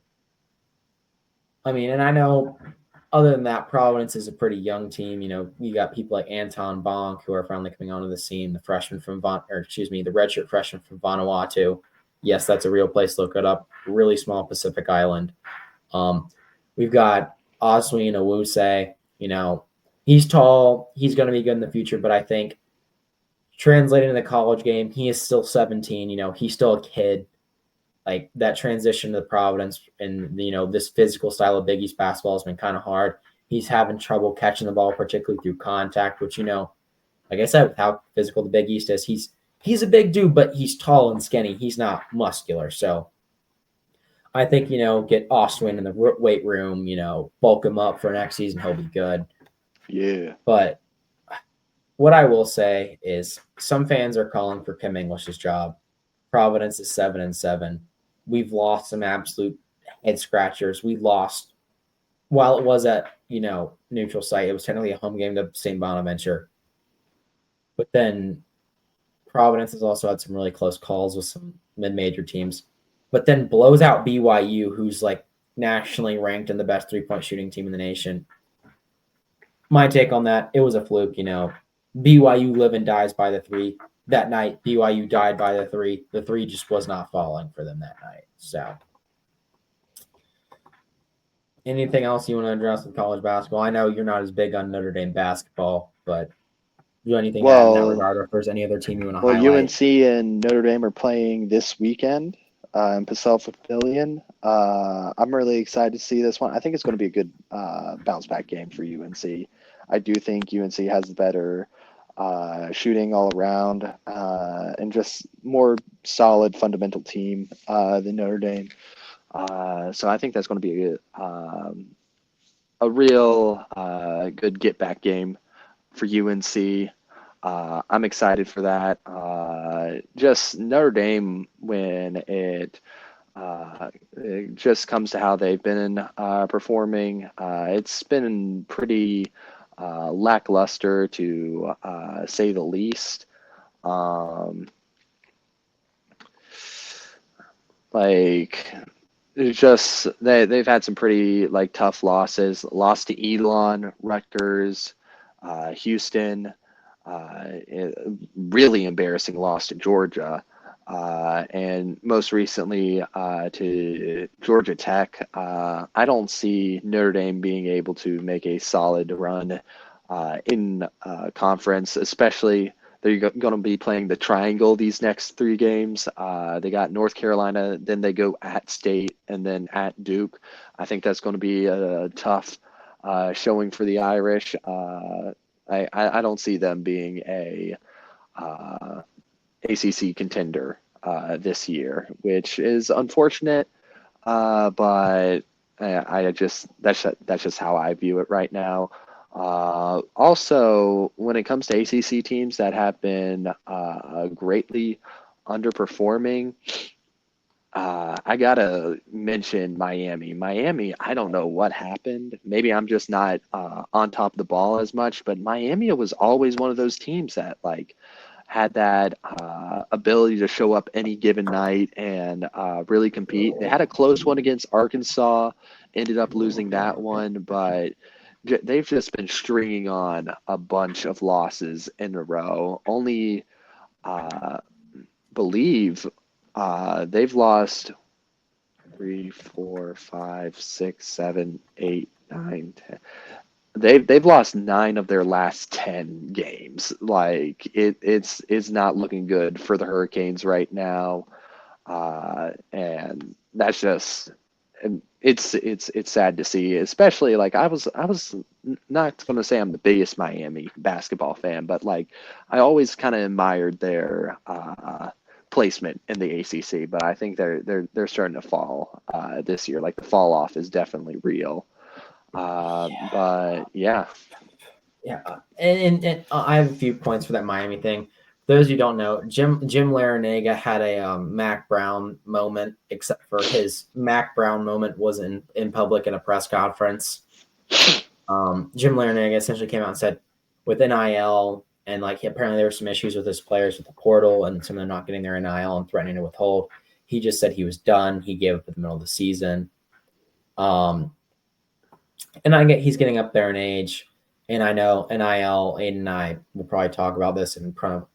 I mean, and I know other than that, Providence is a pretty young team. You got people like Anton Bonk who are finally coming onto the scene. The redshirt freshman from Vanuatu. Yes, that's a real place. Look it up. Really small Pacific island. We've got Oswin Owuse. He's tall. He's going to be good in the future, but I think translating to the college game, he is still 17. He's still a kid. Like that transition to Providence and, this physical style of Big East basketball has been kind of hard. He's having trouble catching the ball, particularly through contact, which, like I said, with how physical the Big East is, he's a big dude, but he's tall and skinny. He's not muscular. So I think, get Ostwin in the weight room, bulk him up for next season. He'll be good. Yeah. But what I will say is some fans are calling for Kim English's job. Providence is 7-7. We've lost some absolute head scratchers. We lost while it was at, neutral site. It was technically a home game to St. Bonaventure. But then Providence has also had some really close calls with some mid-major teams. But then blows out BYU, who's like nationally ranked and the best three-point shooting team in the nation. My take on that, it was a fluke, BYU live and dies by the three. That night, BYU died by the three. The three just was not falling for them that night. So, anything else you want to address with college basketball? I know you're not as big on Notre Dame basketball, but do anything in that regard, or if there's any other team you want to highlight? Well, UNC and Notre Dame are playing this weekend in Pacello Pavilion. I'm really excited to see this one. I think it's going to be a good bounce back game for UNC. I do think UNC has better shooting all around and just more solid fundamental team than Notre Dame. So I think that's going to be a real good get back game for UNC. I'm excited for that. Just Notre Dame when it just comes to how they've been performing. It's been pretty lackluster to say the least. Um, like it's just they've had some pretty like tough losses. Lost to Elon, Rutgers, Houston. Really embarrassing loss to Georgia. And most recently to Georgia Tech. I don't see Notre Dame being able to make a solid run in conference, especially they're going to be playing the triangle these next 3 games. They got North Carolina, then they go at State, and then at Duke. I think that's going to be a tough showing for the Irish. I don't see them being a ACC contender this year, which is unfortunate. But I just that's just how I view it right now. Also, when it comes to ACC teams that have been greatly underperforming, I gotta mention Miami. Miami, I don't know what happened. Maybe I'm just not on top of the ball as much, but Miami was always one of those teams that like had that ability to show up any given night and really compete. They had a close one against Arkansas, ended up losing that one, but they've just been stringing on a bunch of losses in a row. Only uh, believe they've lost 3, 4, 5, 6, 7, 8, 9, 10. They've lost 9 of their last 10 games. Like it's not looking good for the Hurricanes right now, and that's just it's sad to see. Especially like I was not going to say I'm the biggest Miami basketball fan, but like I always kind of admired their placement in the ACC. But I think they're starting to fall this year. Like the fall off is definitely real. But yeah, Yeah, and I have a few points for that Miami thing. Those you don't know, Jim Larinaga had a Mac Brown moment, except for his Mac Brown moment was in public in a press conference. Jim Larinaga essentially came out and said, with NIL and like apparently there were some issues with his players with the portal and some of them not getting their NIL and threatening to withhold. He just said he was done. He gave up at the middle of the season. And I get he's getting up there in age. And I know NIL, Aiden and I will probably talk about this in front of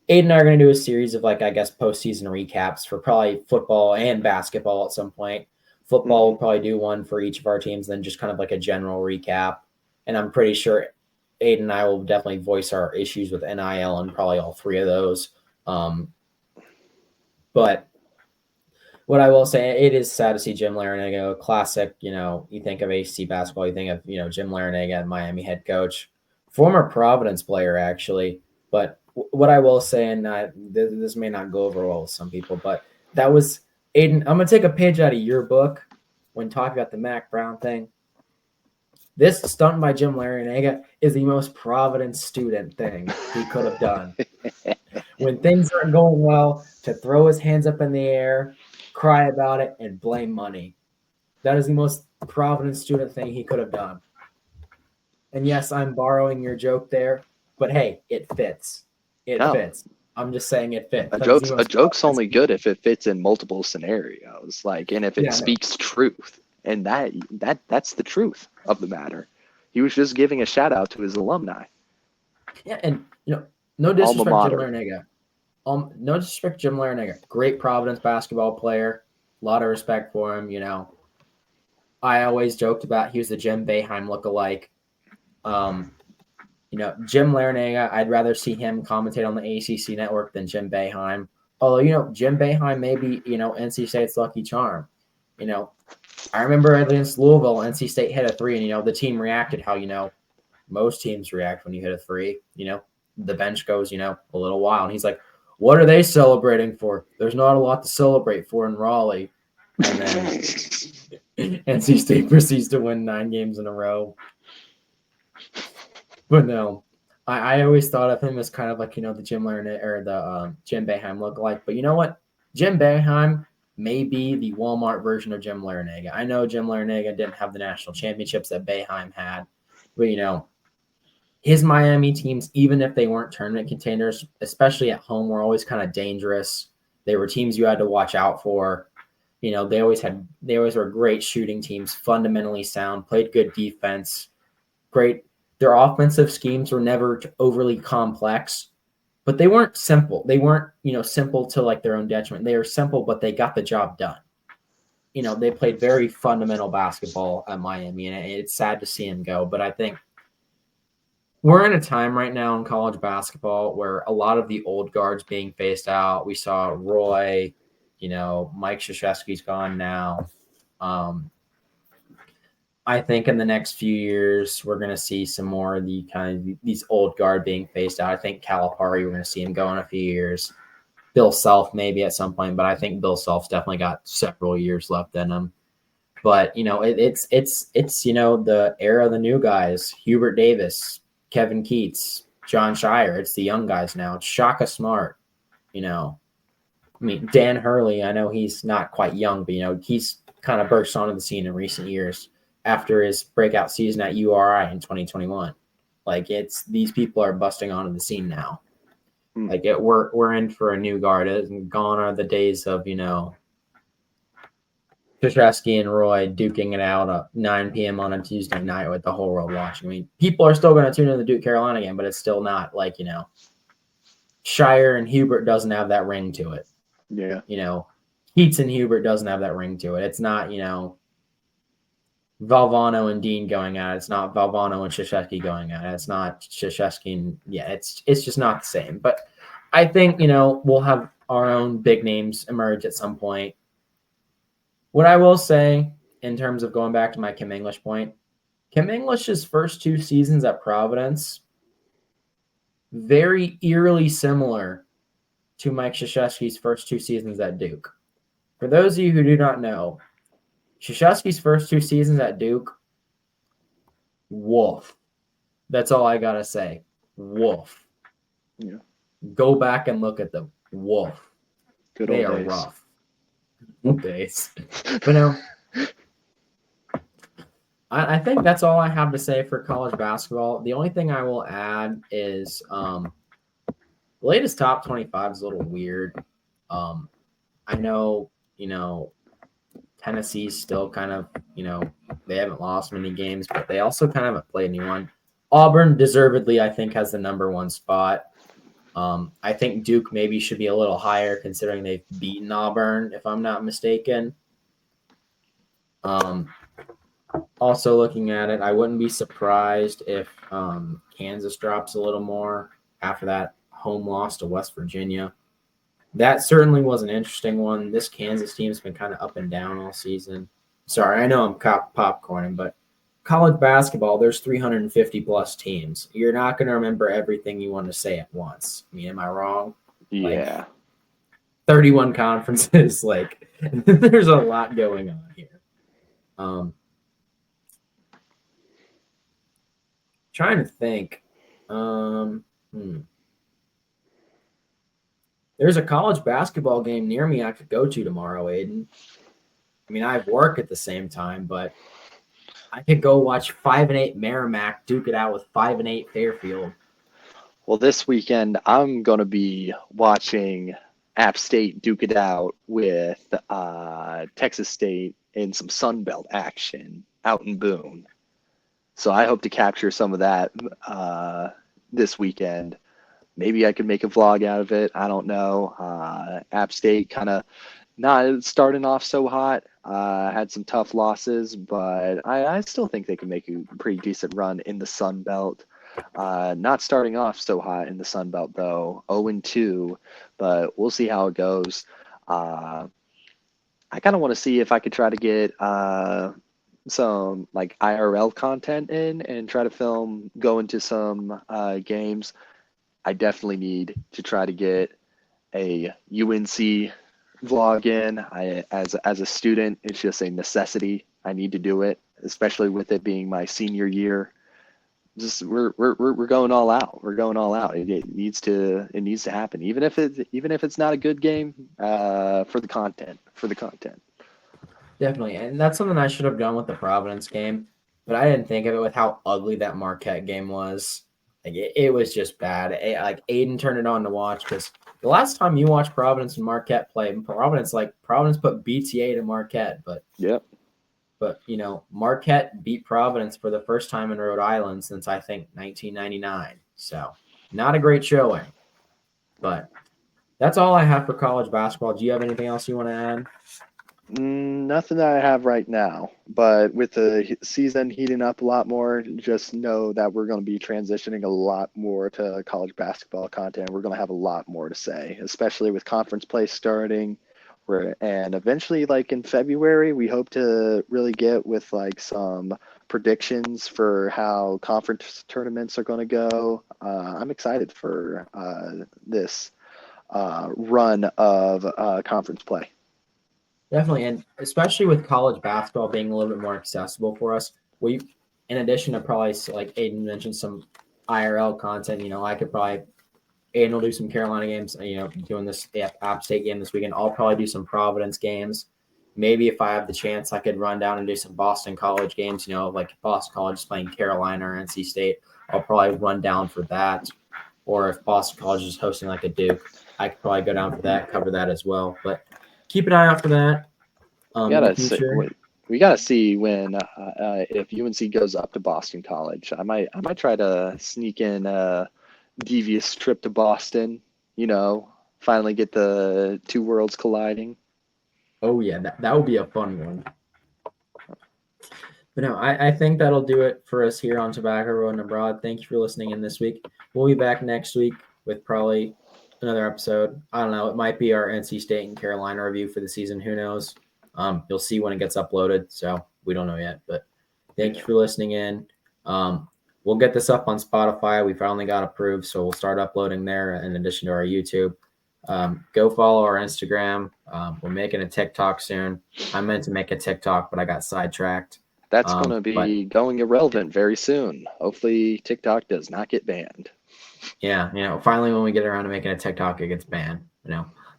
Aiden and I are going to do a series of like, I guess, postseason recaps for probably football and basketball at some point. Football will probably do one for each of our teams, then just kind of like a general recap. And I'm pretty sure Aiden and I will definitely voice our issues with NIL and probably all 3 of those. But what I will say, it is sad to see Jim Larinaga, classic, you think of ACC basketball, you think of, Jim Larinaga, Miami head coach, former Providence player, actually. But what I will say, and this may not go over well with some people, but that was, Aiden, I'm going to take a page out of your book when talking about the Mac Brown thing. This stunt by Jim Larinaga is the most Providence student thing he could have done. When things aren't going well, to throw his hands up in the air, cry about it, and blame money. That is the most Providence student thing he could have done. And yes, I'm borrowing your joke there, but hey, it fits. It fits. I'm just saying it fits. A joke's only good if it fits in multiple scenarios, like, and if it speaks truth. And that's the truth of the matter. He was just giving a shout out to his alumni. Yeah, and no disrespect to Jim Larinaga. No disrespect to Jim Larinaga. Great Providence basketball player. A lot of respect for him, I always joked about he was the Jim Boeheim lookalike. Jim Larinaga, I'd rather see him commentate on the ACC network than Jim Boeheim. Although, Jim Boeheim may be, NC State's lucky charm. I remember against Louisville, NC State hit a 3, and, the team reacted how, most teams react when you hit a three. The bench goes, a little wild. And he's like, what are they celebrating for? There's not a lot to celebrate for in Raleigh. And then NC State proceeds to win 9 games in a row. But no, I always thought of him as kind of like, the Jim Larned or the Jim Boeheim lookalike. But you know what? Jim Boeheim may be the Walmart version of Jim Larinaga. I know Jim Larinaga didn't have the national championships that Boeheim had. But, his Miami teams, even if they weren't tournament contenders, especially at home, were always kind of dangerous. They were teams you had to watch out for. They always were great shooting teams, fundamentally sound, played good defense, great. Their offensive schemes were never overly complex, but they weren't simple. They weren't, simple to like their own detriment. They were simple, but they got the job done. They played very fundamental basketball at Miami, and it's sad to see him go. But I think we're in a time right now in college basketball where a lot of the old guards being phased out. We saw Roy, Mike Krzyzewski's gone now. I think in the next few years, we're going to see some more of the kind of these old guard being phased out. I think Calipari, we're going to see him go in a few years. Bill Self maybe at some point, but I think Bill Self's definitely got several years left in him. But, it's the era of the new guys, Hubert Davis, Kevin Keats, John Shire. It's the young guys now. It's Shaka Smart, Dan Hurley, I know he's not quite young, but, he's kind of burst onto the scene in recent years after his breakout season at URI in 2021. Like, these people are busting onto the scene now. Like, we're in for a new guard. Gone are the days of, Krzyzewski and Roy duking it out at 9 p.m. on a Tuesday night with the whole world watching. People are still going to tune in the Duke Carolina game, but it's still not like, Shire and Hubert doesn't have that ring to it. Yeah. Keats and Hubert doesn't have that ring to it. It's not, Valvano and Dean going at it. It's not Valvano and Krzyzewski going at it. It's not Krzyzewski and it's just not the same. But I think, we'll have our own big names emerge at some point. What I will say in terms of going back to my Kim English point, Kim English's first 2 seasons at Providence, very eerily similar to Mike Krzyzewski's first 2 seasons at Duke. For those of you who do not know, Krzyzewski's first 2 seasons at Duke, woof. That's all I got to say. Woof. Yeah. Go back and look at them. Woof. Good old days. They are rough. Good days. But no, I think that's all I have to say for college basketball. The only thing I will add is the latest top 25 is a little weird. I know, Tennessee's still kind of, they haven't lost many games, but they also kind of haven't played anyone. Auburn deservedly, I think, has the number 1 spot. I think Duke maybe should be a little higher considering they've beaten Auburn, if I'm not mistaken. Also looking at it, I wouldn't be surprised if Kansas drops a little more after that home loss to West Virginia. That certainly was an interesting one. This Kansas team's been kind of up and down all season. Sorry, I know I'm popcorning, but college basketball, there's 350-plus teams. You're not going to remember everything you want to say at once. Am I wrong? Yeah. 31 conferences. There's a lot going on here. Trying to think. There's a college basketball game near me I could go to tomorrow, Aiden. I have work at the same time, but I could go watch 5-8 Merrimack duke it out with 5-8 Fairfield. Well, this weekend I'm going to be watching App State duke it out with Texas State in some Sun Belt action out in Boone. So I hope to capture some of that this weekend. Maybe I could make a vlog out of it. I don't know. App State kind of not starting off so hot. Had some tough losses, but I still think they can make a pretty decent run in the Sun Belt. Not starting off so hot in the Sun Belt, though. 0-2, but we'll see how it goes. I kind of want to see if I could try to get some like IRL content in and try to go into some games. I definitely need to try to get a UNC vlog in. As a student, it's just a necessity. I need to do it, especially with it being my senior year. Just we're going all out. We're going all out. It needs to happen, even if it's not a good game, for the content, Definitely. And that's something I should have done with the Providence game, but I didn't think of it with how ugly that Marquette game was. Like it was just bad. Like Aiden turned it on to watch because the last time you watched Providence and Marquette play, Providence put BTA to Marquette, Yep. but Marquette beat Providence for the first time in Rhode Island since I think 1999. So not a great showing. But that's all I have for college basketball. Do you have anything else you want to add? Nothing that I have right now, but with the season heating up a lot more, just know that we're going to be transitioning a lot more to college basketball content. We're going to have a lot more to say, especially with conference play starting. And eventually, like in February, we hope to really get with like some predictions for how conference tournaments are going to go. I'm excited for this run of conference play. Definitely, and especially with college basketball being a little bit more accessible for us, in addition to probably like Aiden mentioned some IRL content. I could probably Aiden will do some Carolina games. Doing this App State game this weekend. I'll probably do some Providence games. Maybe if I have the chance, I could run down and do some Boston College games. Like Boston College is playing Carolina or NC State. I'll probably run down for that. Or if Boston College is hosting like a Duke, I could probably go down for that, cover that as well. But keep an eye out for that We in the gotta see, future. we gotta see when if UNC goes up to Boston College. I might try to sneak in a devious trip to Boston. You know, finally get the two worlds colliding. Oh, yeah, that would be a fun one. But no, I think that'll do it for us here on Tobacco Road and Abroad. Thank you for listening in this week. We'll be back next week with probably another episode. I don't know. It might be our NC State and Carolina review for the season. Who knows? You'll see when it gets uploaded. So we don't know yet. But thank you for listening in. We'll get this up on Spotify. We finally got approved. So we'll start uploading there in addition to our YouTube. Go follow our Instagram. We're making a TikTok soon. I meant to make a TikTok, but I got sidetracked. That's going to be going irrelevant very soon. Hopefully, TikTok does not get banned. Yeah, finally when we get around to making a TikTok, it gets banned.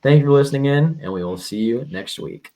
Thank you for listening in, and we will see you next week.